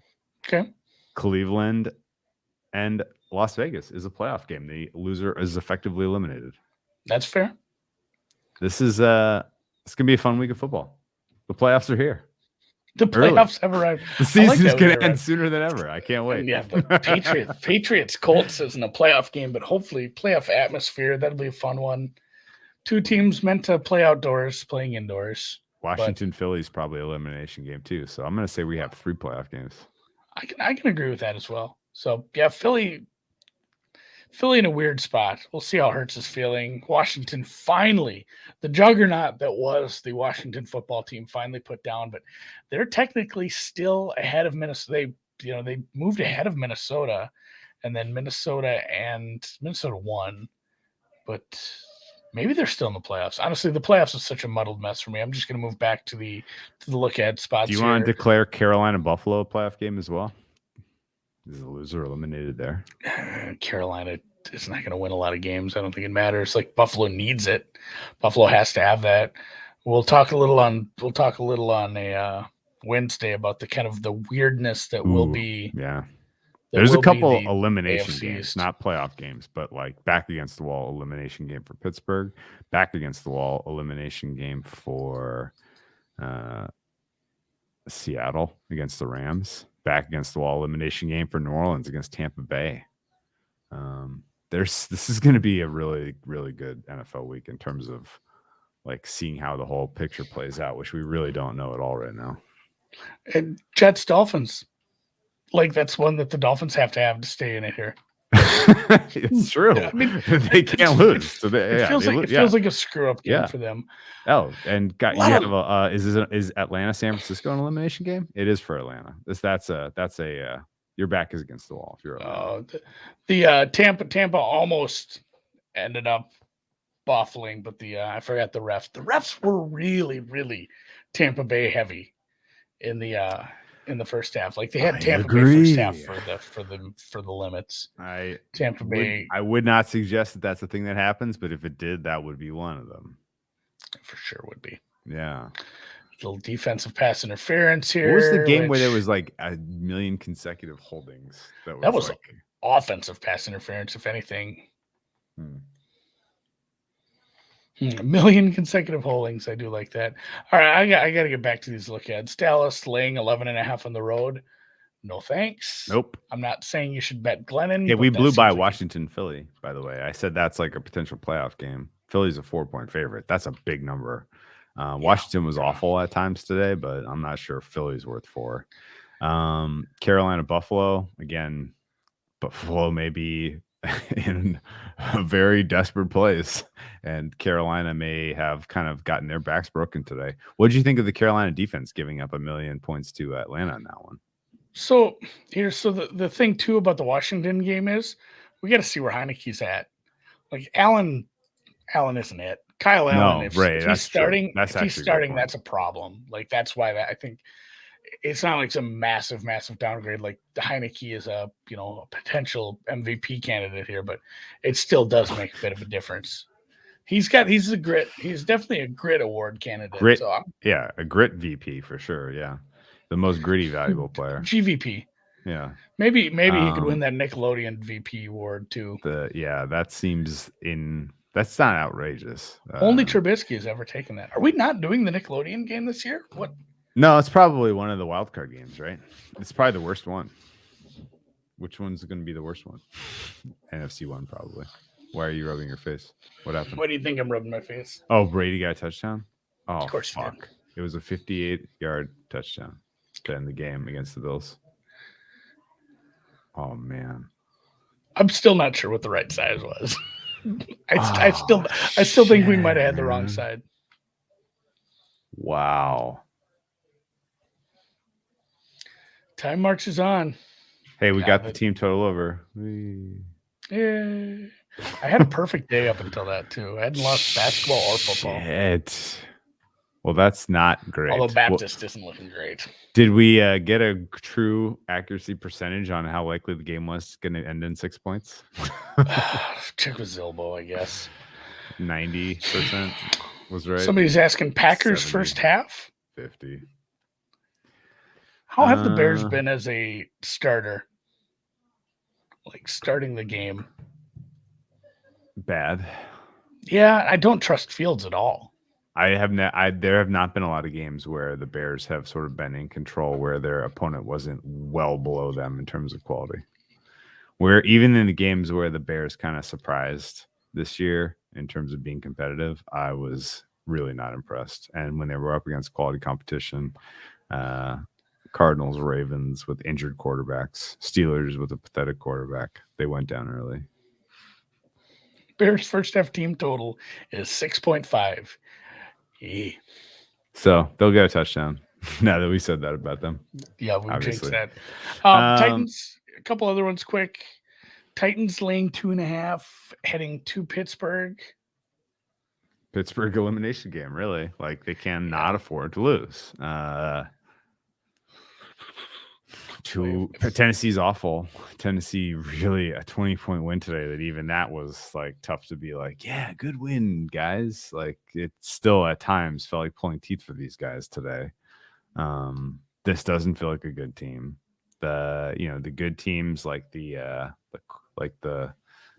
Okay. Cleveland and Las Vegas is a playoff game. The loser is effectively eliminated. That's fair. This is it's gonna be a fun week of football. The playoffs are here. The playoffs have arrived. The season is gonna end sooner than ever. I can't wait. And yeah, the Patriots Colts isn't a playoff game, but hopefully playoff atmosphere. That'll be a fun one. 2 teams meant to play outdoors, playing indoors. Washington Phillies probably elimination game too. So I'm gonna say we have 3 playoff games. I can agree with that as well. So yeah, Philly in a weird spot. We'll see how Hurts is feeling. Washington finally, the juggernaut that was the Washington football team, finally put down, but they're technically still ahead of Minnesota. They moved ahead of Minnesota, and then Minnesota won, but maybe they're still in the playoffs. Honestly, the playoffs is such a muddled mess for me. I'm just going to move back to the look ahead spots. Do you want to declare Carolina Buffalo a playoff game as well? Is the loser eliminated there? Carolina is not going to win a lot of games. I don't think it matters. Like Buffalo needs it. Buffalo has to have that. We'll talk a little on a Wednesday about the kind of the weirdness that will be. Yeah. There's a couple elimination games, not playoff games, but like back against the wall elimination game for Pittsburgh, back against the wall elimination game for Seattle against the Rams, back against the wall elimination game for New Orleans against Tampa Bay. This is going to be a really, really good NFL week in terms of like seeing how the whole picture plays out, which we really don't know at all right now. And Jets Dolphins. Like that's one that the Dolphins have to stay in it here. It's true. I mean, they can't lose. So it feels like a screw up game for them. Oh, and is Atlanta San Francisco an elimination game? It is for Atlanta. That's a your back is against the wall if you're the Tampa almost ended up baffling, but I forgot the refs. The refs were really, really Tampa Bay heavy in the first half. Like they had Tampa Bay first half for the limits. Tampa Bay. I would not suggest that that's a thing that happens, but if it did, that would be one of them. For sure would be. Yeah. Little defensive pass interference here. What was the game where there was like a million consecutive holdings? That was like offensive pass interference, if anything. A million consecutive holdings. I do like that. All right, I got to get back to these look aheads. Dallas laying 11.5 on the road. No thanks. Nope. I'm not saying you should bet Glennon. Yeah, we blew by Washington, Philly, by the way. I said that's like a potential playoff game. Philly's a 4-point favorite. That's a big number. Washington was awful at times today, but I'm not sure Philly's worth 4. Carolina, Buffalo. Again, Buffalo may be in a very desperate place, and Carolina may have kind of gotten their backs broken today. What did you think of the Carolina defense giving up 1 million points to Atlanta in that one? So the thing too about the Washington game is we got to see where Heineke's at. Like Allen isn't it. Kyle Allen, if he's starting, that's a problem. Like that's why I think it's not like some massive downgrade. Like the Heineke is a potential MVP candidate here, but it still does make a bit of a difference. He's definitely a grit award candidate. A grit VP for sure. Yeah. The most gritty valuable player. GVP. Yeah. Maybe he could win that Nickelodeon VP award too. That's not outrageous. Only Trubisky has ever taken that. Are we not doing the Nickelodeon game this year? What? No, it's probably one of the wild card games, right? It's probably the worst one. Which one's going to be the worst one? NFC one, probably. Why are you rubbing your face? What happened? What do you think I'm rubbing my face? Oh, Brady got a touchdown? Oh, of course fuck. It was a 58-yard touchdown to end the game against the Bills. Oh, man. I'm still not sure what the right size was. I still think we might have had the wrong side. Wow. Time marches on. Hey, we got the team total over. Yeah. I had a perfect day up until that too. I hadn't lost basketball or football. Shit. Well, that's not great. Although Baptist isn't looking great. Did we get a true accuracy percentage on how likely the game was going to end in 6 points? Check with Zilbo, I guess. 90% was right. Somebody's asking Packers 70, first half. 50. How have the Bears been as a starter? Like starting the game. Bad. Yeah, I don't trust Fields at all. There have not been a lot of games where the Bears have sort of been in control, where their opponent wasn't well below them in terms of quality. Where even in the games where the Bears kind of surprised this year in terms of being competitive, I was really not impressed. And when they were up against quality competition, Cardinals, Ravens with injured quarterbacks, Steelers with a pathetic quarterback, they went down early. Bears first half team total is 6.5. So they'll get a touchdown. Now that we said that about them. Yeah, we jinxed that. Titans, a couple other ones quick. Titans laying 2.5, heading to Pittsburgh. Pittsburgh elimination game, really. Like they cannot afford to lose. Tennessee's awful. Tennessee really a 20-point win today. That even that was like tough to be like, yeah, good win, guys. Like it still at times felt like pulling teeth for these guys today. This doesn't feel like a good team. The good teams like the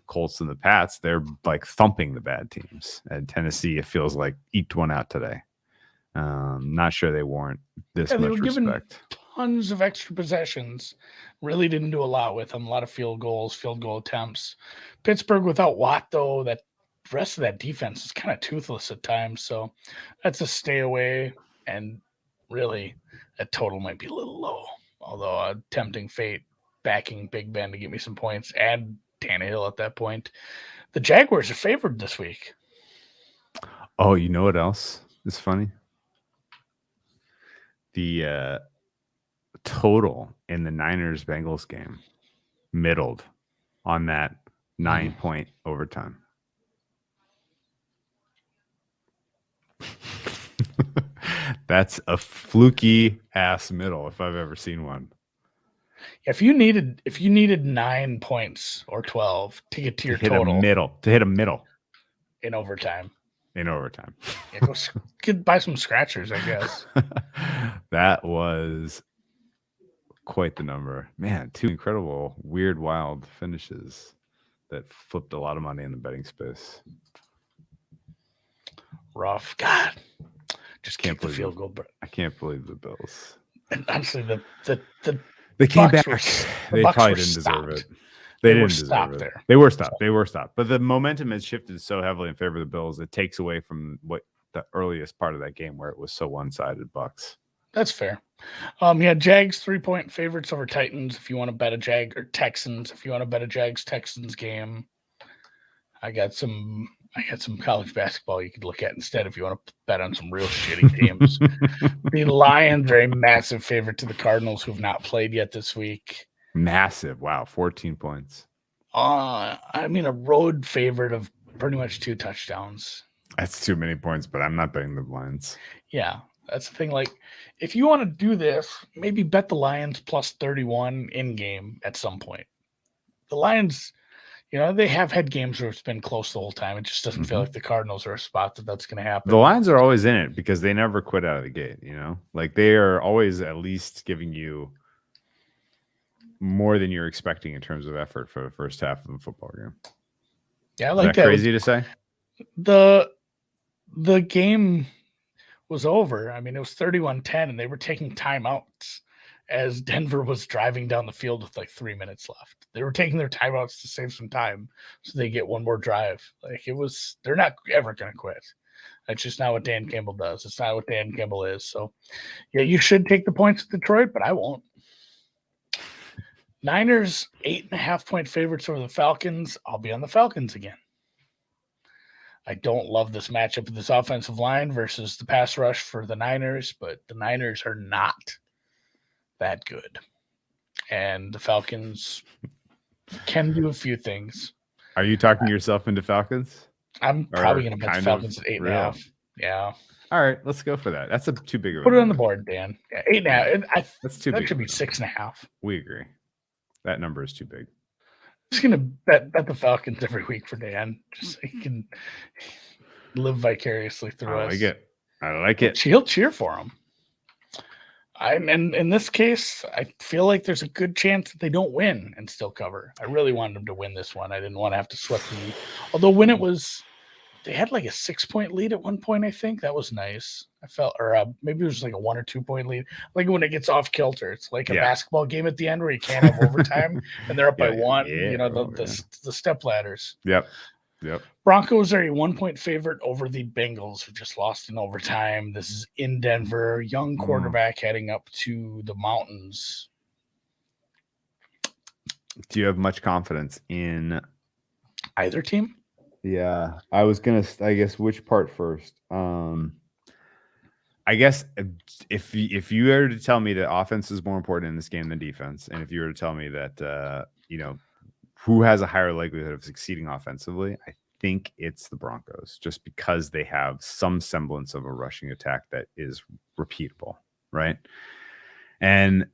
Colts and the Pats, they're like thumping the bad teams. And Tennessee, it feels like eked one out today. Not sure they warrant this much respect. Tons of extra possessions. Really didn't do a lot with them. A lot of field goal attempts. Pittsburgh without Watt, though, that rest of that defense is kind of toothless at times. So that's a stay away. And really, that total might be a little low. Although a tempting fate backing Big Ben to get me some points. Add Tannehill at that point. The Jaguars are favored this week. Oh, you know what else is funny? The total in the Niners-Bengals game middled on that 9-point overtime. That's a fluky ass middle if I've ever seen one. If you needed 9 points or 12 to get to your total, to hit a middle in overtime. Could buy some scratchers, I guess. That was quite the number. Man, two incredible, weird, wild finishes that flipped a lot of money in the betting space. Rough. God. Just can't believe the field goal. I can't believe the Bills. And honestly, they came back. They probably didn't deserve it. They didn't deserve it. There. They were stopped. But the momentum has shifted so heavily in favor of the Bills, it takes away from what the earliest part of that game where it was so one-sided Bucks. That's fair. Jags 3-point favorites over Titans if you want to bet or Texans if you want to bet a Jags-Texans game. I got some college basketball you could look at instead if you want to bet on some real shitty teams. The Lions are a massive favorite to the Cardinals who have not played yet this week. Massive. Wow. 14 points. A road favorite of pretty much 2 touchdowns. That's too many points, but I'm not betting the Lions. Yeah, that's the thing. Like, if you want to do this, maybe bet the Lions plus 31 in game at some point. The Lions, they have had games where it's been close the whole time. It just doesn't feel like the Cardinals are a spot that's going to happen. The Lions are always in it because they never quit out of the gate, Like, they are always at least giving you more than you're expecting in terms of effort for the first half of the football game. Yeah, I like that. Is that crazy to say? The game was over. I mean, it was 31-10, and they were taking timeouts as Denver was driving down the field with like 3 minutes left. They were taking their timeouts to save some time so they get one more drive. Like they're not ever going to quit. That's just not what Dan Campbell does. It's not what Dan Campbell is. So, yeah, you should take the points with Detroit, but I won't. Niners, 8.5-point favorites over the Falcons. I'll be on the Falcons again. I don't love this matchup of this offensive line versus the pass rush for the Niners, but the Niners are not that good. And the Falcons can do a few things. Are you talking yourself into Falcons? I'm probably going to bet the Falcons at 8.5. Yeah. All right, let's go for that. That's too big of a Put it on number. the board, Dan. Yeah, 8.5. That's too big. That should be 6.5. We agree. That number is too big. I'm just gonna bet the Falcons every week for Dan, just so he can live vicariously through us. I like it. He'll cheer for him. And in this case, I feel like there's a good chance that they don't win and still cover. I really wanted them to win this one. I didn't want to have to sweat the. Although when it was, they had like a 6-point lead at one point. I think that was nice. I felt, or maybe it was like a 1 or 2 point lead. Like when it gets off kilter, it's like a basketball game at the end where you can't have overtime and they're up by one. The step ladders. Yep. Broncos are a 1-point favorite over the Bengals, who just lost in overtime. This is in Denver. Young quarterback heading up to the mountains. Do you have much confidence in either team? Yeah, I was gonna. I guess which part first? I guess if you were to tell me that offense is more important in this game than defense, and if you were to tell me that who has a higher likelihood of succeeding offensively, I think it's the Broncos, just because they have some semblance of a rushing attack that is repeatable, right? And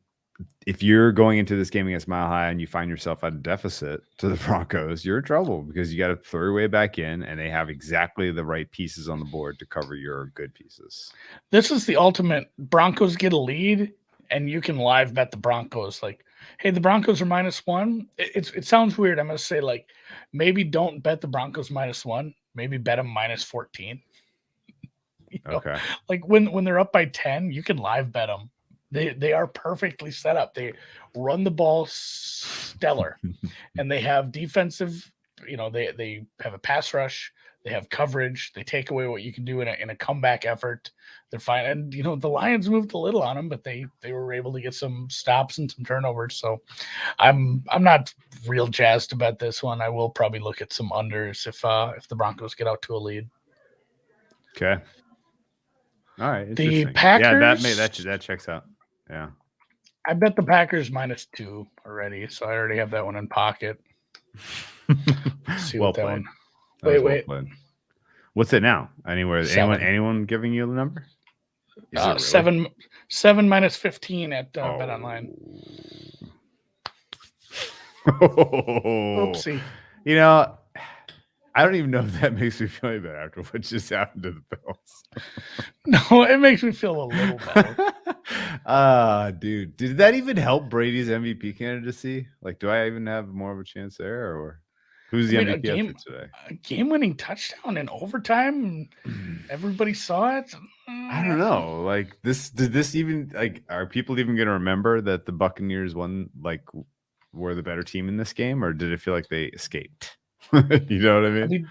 if you're going into this game against Mile High and you find yourself at a deficit to the Broncos, you're in trouble because you got to throw your way back in, and they have exactly the right pieces on the board to cover your good pieces. This is the ultimate. Broncos get a lead, and you can live bet the Broncos. Like, hey, the Broncos are -1. It sounds weird. I'm going to say, like, maybe don't bet the Broncos -1. Maybe bet them -14. Okay. Like when they're up by 10, you can live bet them. They are perfectly set up. They run the ball stellar, and they have defensive. They have a pass rush. They have coverage. They take away what you can do in a comeback effort. They're fine. And the Lions moved a little on them, but they were able to get some stops and some turnovers. So I'm not real jazzed about this one. I will probably look at some unders if the Broncos get out to a lead. Okay. All right. The Packers. Yeah, that checks out. Yeah. I bet the Packers -2 already, so I already have that one in pocket. Let's see what that one. Wait. What's it now? Anywhere? Anyone giving you the number? 7 -15 at Bet Online. Oopsie. I don't even know if that makes me feel any better after what just happened to the Bills. No, it makes me feel a little better. Dude, did that even help Brady's MVP candidacy? Like, do I even have more of a chance there, or who's the MVP today? A game-winning touchdown in overtime. Everybody saw it. I don't know. Like, did this even, like, are people even going to remember that the Buccaneers were the better team in this game, or did it feel like they escaped? You know what I mean?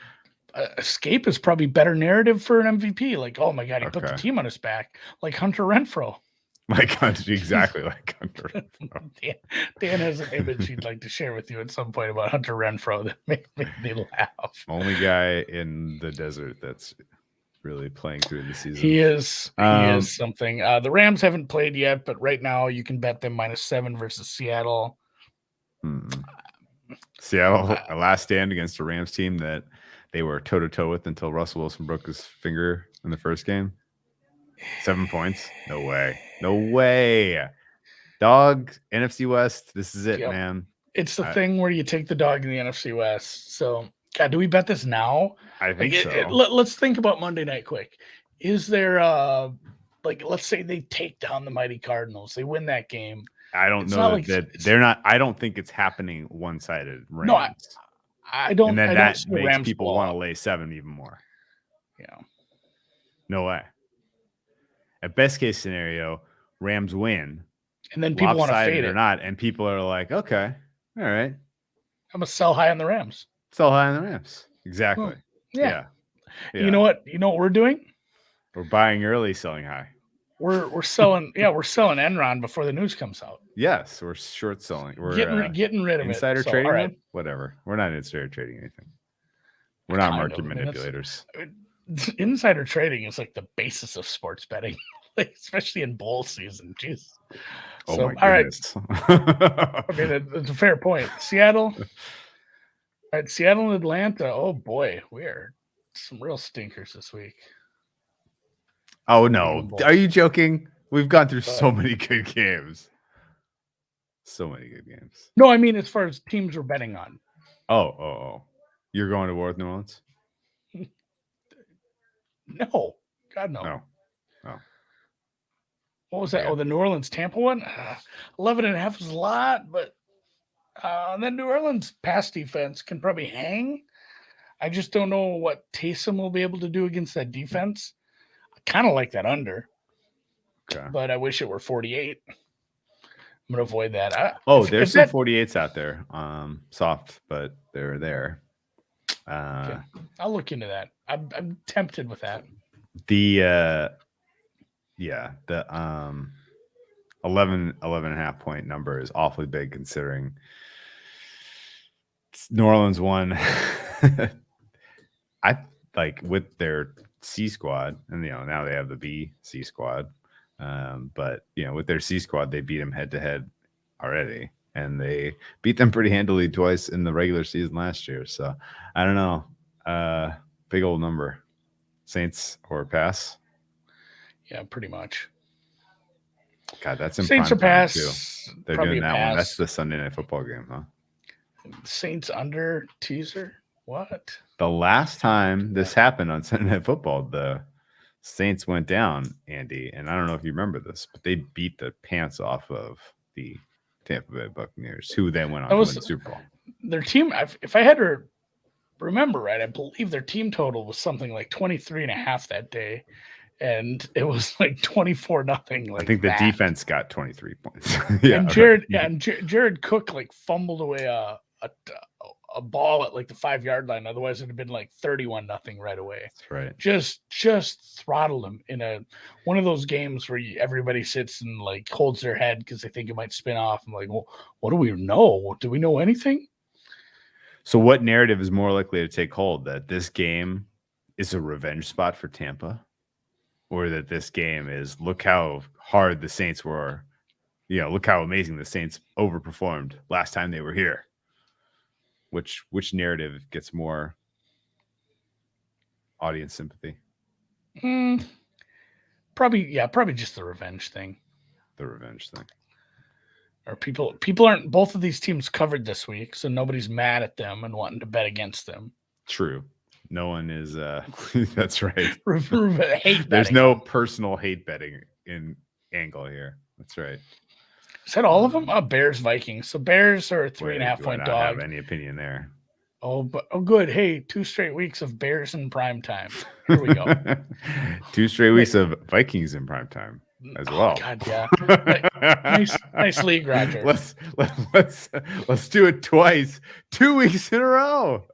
Escape is probably better narrative for an MVP. Like, oh my God, he put the team on his back, like Hunter Renfrow. Exactly like Hunter Renfrow. Dan has an image he'd like to share with you at some point about Hunter Renfrow that made me laugh. Only guy in the desert that's really playing through the season. He is something. The Rams haven't played yet, but right now you can bet them -7 versus Seattle. Seattle, a last stand against a Rams team that they were toe-to-toe with until Russell Wilson broke his finger in the first game. 7 points. No way. Dog, NFC West. This is it, man. It's the thing where you take the dog in the NFC West. So, God, do we bet this now? I think so. Let's think about Monday night quick. Is there, let's say they take down the mighty Cardinals. They win that game. I don't know that they're not. I don't think it's happening one-sided. Rams. No, I don't. And then that makes Rams people want to lay 7 even more. Yeah. No way. At best case scenario, Rams win, and then people want to fade it or not, and people are like, okay, all right, I'm gonna sell high on the Rams. Sell high on the Rams. Exactly. Yeah. You know what? We're doing? We're buying early, selling high. We're selling. We're selling Enron before the news comes out. Yes, we're short selling. We're getting rid of insider it. trading. All right. Whatever. We're not insider trading anything. We're not market manipulators. Insider trading is like the basis of sports betting, especially in bowl season. Jeez. Oh my goodness. All right. Okay, that's a fair point. Seattle. All right, Seattle and Atlanta. Oh boy, we are some real stinkers this week. Oh, no. Are you joking? We've gone through so many good games. So many good games. No, I mean, as far as teams we're betting on. Oh. You're going to war with New Orleans? No. God, no. Oh. What was that? Yeah. Oh, the New Orleans Tampa one? 11.5 is a lot, but then New Orleans pass defense can probably hang. I just don't know what Taysom will be able to do against that defense. I kind of like that under. Okay. But I wish it were 48. I'm going to avoid that. There's some 48s out there. Soft, but they're there. Okay. I'll look into that. I'm tempted with that. The 11.5 point number is awfully big considering New Orleans won. I like with their C squad, and now they have the B C squad. But with their C squad, they beat them head to head already, and they beat them pretty handily twice in the regular season last year. So I don't know. Big old number. Saints or pass? Yeah, pretty much. God, that's in Saints or pass too. They're doing that one. That's the Sunday Night Football game, huh? Saints under teaser. What? The last time this happened on Sunday Night Football, the Saints went down, Andy, and I don't know if you remember this, but they beat the pants off of the Tampa Bay Buccaneers, who then went on to win the Super Bowl. Their team, if I had to remember right, I believe their team total was something like 23.5 that day, and it was like 24-0. I think the defense got 23 points. And Jared Cook like fumbled away a ball at like the 5-yard line. Otherwise, it'd have been like 31-0 right away. That's right. Just throttled him in one of those games where everybody sits and like holds their head because they think it might spin off. I'm like, well, what do we know? Do we know anything? So what narrative is more likely to take hold? That this game is a revenge spot for Tampa, or that this game is look how hard the Saints were, look how amazing the Saints overperformed last time they were here? Which narrative gets more audience sympathy? Probably just the revenge thing. The revenge thing. Or people aren't, both of these teams covered this week, so nobody's mad at them and wanting to bet against them. True. No one is that's right. There's no personal hate betting in angle here. That's right. Is that all of them? Bears, Vikings. So Bears are a 3.5 point dog. I don't have any opinion there. Oh, good. Hey, 2 straight weeks of Bears in prime time. Here we go. 2 straight weeks of Vikings in prime time as well. God, yeah. nice league, Roger. Let's do it twice. 2 weeks in a row.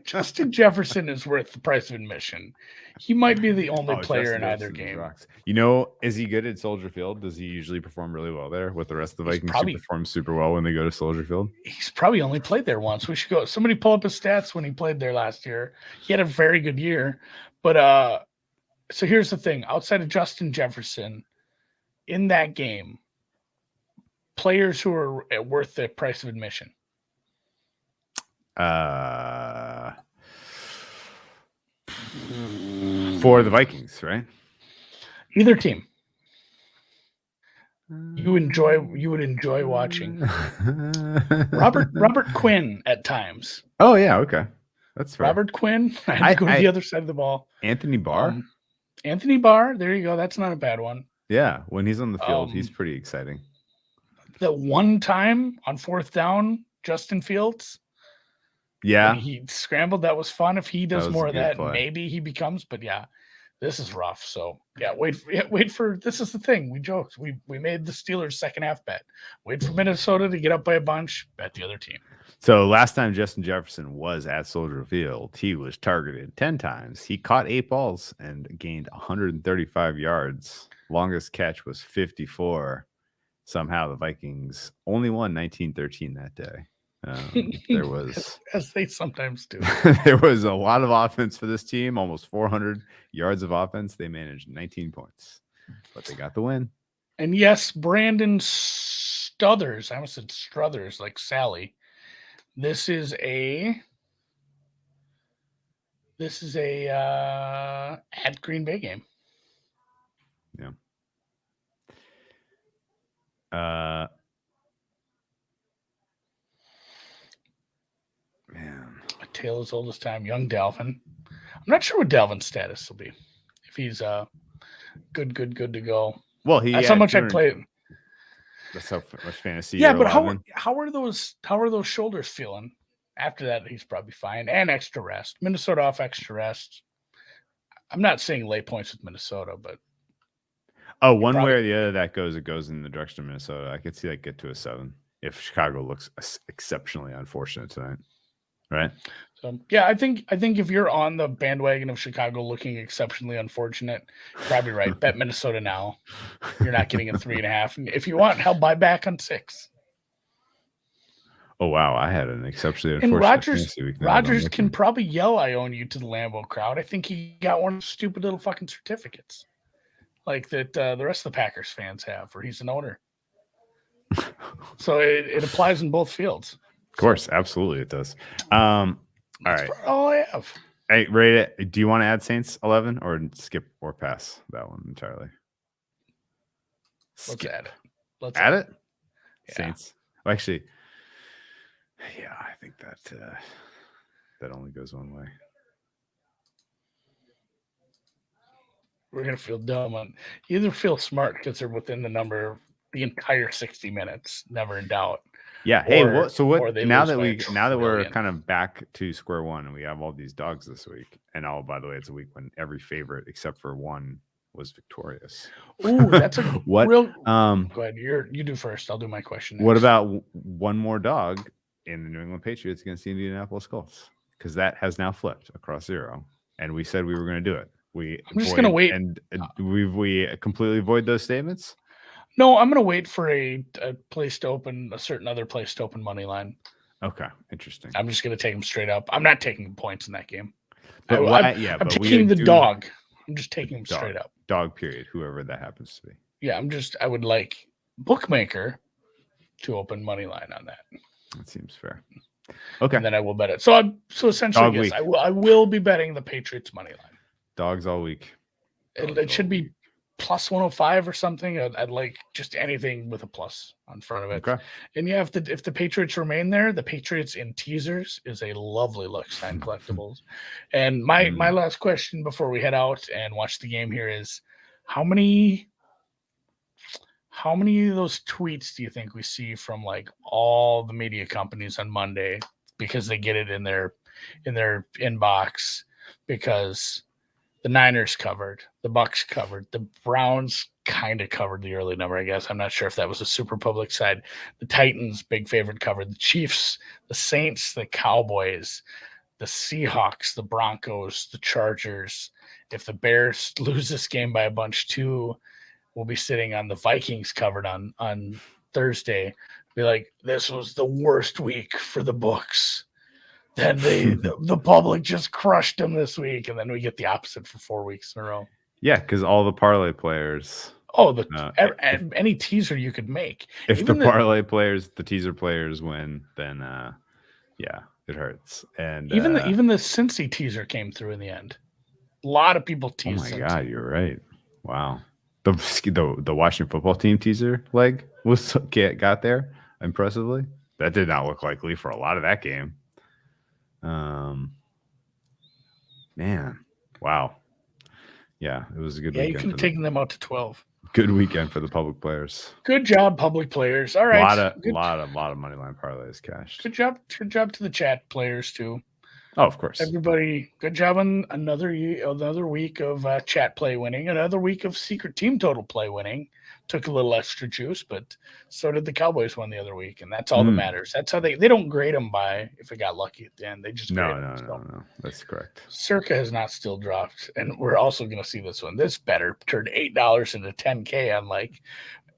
Justin Jefferson is worth the price of admission. He might be the only player in either game. Rocks. Is he good at Soldier Field? Does he usually perform really well there with the rest of the Vikings who perform super well when they go to Soldier Field? He's probably only played there once. We should go. Somebody pull up his stats when he played there last year. He had a very good year. But so here's the thing. Outside of Justin Jefferson, in that game, players who are worth the price of admission. For the Vikings, right? Either team. You would enjoy watching. Robert Quinn at times. Oh yeah, okay. That's fair. Robert Quinn. I had to go to the other side of the ball. Anthony Barr. Anthony Barr. There you go. That's not a bad one. Yeah, when he's on the field, he's pretty exciting. The one time on 4th down, Justin Fields. Yeah, he scrambled. That was fun. If he does more of that, maybe he becomes. But yeah, this is rough. So yeah, wait for. This is the thing. We joked. We made the Steelers second half bet. Wait for Minnesota to get up by a bunch. Bet the other team. So last time Justin Jefferson was at Soldier Field, he was targeted 10 times. He caught 8 balls and gained 135 yards. Longest catch was 54. Somehow the Vikings only won 19-13 that day. There was, as they sometimes do. There was a lot of offense for this team, almost 400 yards of offense. They managed 19 points, but they got the win. And yes, Brandon Struthers. I almost said Struthers, like Sally. This is a at Green Bay game. Yeah. Man. A tale as old as time. Young Dalvin. I'm not sure what Dalvin's status will be. If he's good to go. Well, that's how much I played. That's how much fantasy. Yeah, but how are those shoulders feeling? After that, he's probably fine. And extra rest. Minnesota off extra rest. I'm not saying lay points with Minnesota, but one way or the other it goes in the direction of Minnesota. I could see that get to a 7 if Chicago looks exceptionally unfortunate tonight. Right. So yeah, I think if you're on the bandwagon of Chicago looking exceptionally unfortunate, you're probably right. Bet Minnesota now. You're not getting a 3.5. And if you want, hell, buy back on 6. Oh wow, I had an exceptionally unfortunate week. Rodgers can probably yell "I own you" to the Lambeau crowd. I think he got one of those stupid little fucking certificates, like that the rest of the Packers fans have, where he's an owner. So it applies in both fields. Of course, absolutely it does. All right. All I have. Hey, rate it. Do you want to add Saints 11 or skip or pass that one entirely? Let's add it. Let's add it. Yeah. Saints. Well, actually, yeah, I think that only goes one way. We're gonna feel dumb on either feel smart because they're within the number the entire 60 minutes, never in doubt. Yeah. Hey, now that we're kind of back to square one and we have all these dogs this week, and by the way, it's a week when every favorite except for one was victorious. Ooh, that's a what? Real. Go ahead. You do first. I'll do my question next. What about one more dog in the New England Patriots against the Indianapolis Colts? Because that has now flipped across 0, and we said we were going to do it. I'm just going to wait, and we completely avoid those statements. No, I'm going to wait for a place to open, a certain other place to open money line. Okay, interesting. I'm just going to take them straight up. I'm not taking points in that game. But I'm taking the dog. I'm just taking them straight up. Dog, period. Whoever that happens to be. Yeah, I would like bookmaker to open money line on that. That seems fair. Okay. And then I will bet it. So essentially, yes, I will be betting the Patriots money line. Dogs all week. It should be plus 105 or something. I'd like just anything with a plus on front of it. Okay. And yeah, if the Patriots remain there, the Patriots in teasers is a lovely look. Sign collectibles. And my last question before we head out and watch the game here is how many of those tweets do you think we see from like all the media companies on Monday because they get it in their inbox because the Niners covered, the Bucks covered, the Browns kind of covered the early number, I guess. I'm not sure if that was a super public side. The Titans, big favorite, covered. The Chiefs, the Saints, the Cowboys, the Seahawks, the Broncos, the Chargers. If the Bears lose this game by a bunch too, we'll be sitting on the Vikings covered on Thursday. Be like, this was the worst week for the books. Then the public just crushed them this week, and then we get the opposite for 4 weeks in a row. Yeah, because all the parlay players. Oh, any teaser you could make. If the parlay players, the teaser players win, then yeah, it hurts. And even the Cincy teaser came through in the end. A lot of people teased. Oh my God, you're right. Wow, the Washington football team teaser leg got there impressively. That did not look likely for a lot of that game. Man, wow. Yeah, it was a good weekend. Yeah, you could have taken them out to 12. Good weekend for the public players. Good job, public players. All right. A lot of money line parlays cashed. Good job to the chat players too. Oh, of course. Everybody, good job on another week of chat play winning, another week of secret team total play winning. Took a little extra juice, but so did the Cowboys one the other week, and that's all that matters. That's how they don't grade them by if it got lucky at the end. They just no. That's correct. Circa has not still dropped, and we're also going to see this one. This better turned $8 into $10K on like,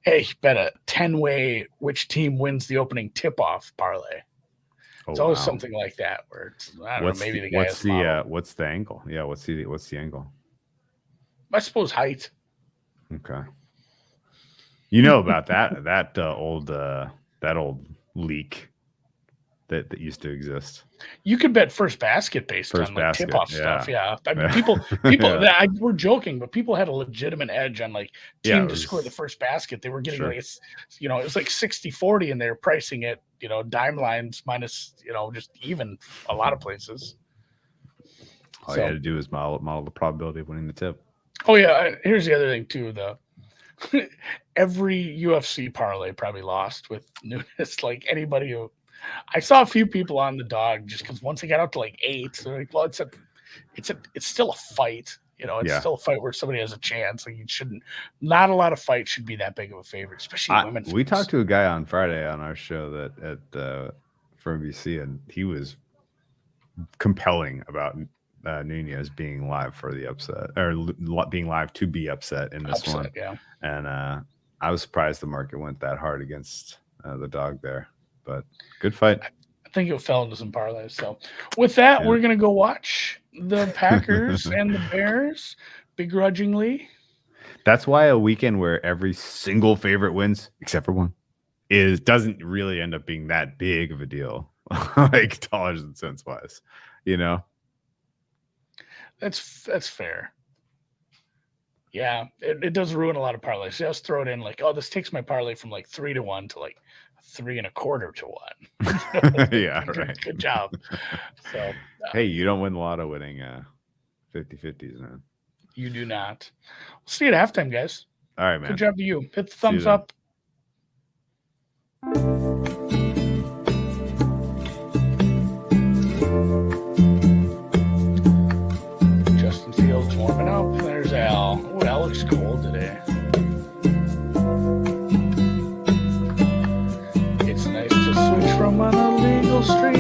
hey, bet a 10-way which team wins the opening tip-off parlay. It's always something like that where it's I don't know, maybe the guy what's the angle? Yeah, what's the angle? I suppose height. Okay. You know about that old leak. that used to exist. You could bet first basket based on like tip-off stuff. Yeah, I mean, people. We're joking, but people had a legitimate edge on like team to score the first basket. They were getting like it was like 60-40, and they were pricing it, dime lines minus, just even a lot of places. All you had to do was model the probability of winning the tip. Oh yeah, here's the other thing too. Every UFC parlay probably lost with Nunes. Like anybody who. I saw a few people on the dog just because once they got out to like 8, they're like, well, it's still a fight. It's still a fight where somebody has a chance. Like not a lot of fights should be that big of a favorite, especially women. We talked to a guy on Friday on our show from NBC, and he was compelling about Nunez being live for the upset, or being live to be upset in this one. Yeah. And I was surprised the market went that hard against the dog there. But good fight. I think it fell into some parlays. So with that, we're going to go watch the Packers and the Bears begrudgingly. That's why a weekend where every single favorite wins, except for one, doesn't really end up being that big of a deal, like dollars and cents wise, That's fair. Yeah, it does ruin a lot of parlays. Just throw it in like, oh, this takes my parlay from like 3-1 to like 3 1/4 to 1. Yeah, right. Good job. So, hey, you don't win a lot of winning 50-50s, man. You do not. We'll see you at halftime, guys. All right, man. Good job to you. Hit the thumbs up. Justin Fields warming up. There's Al. Oh, Al looks cool.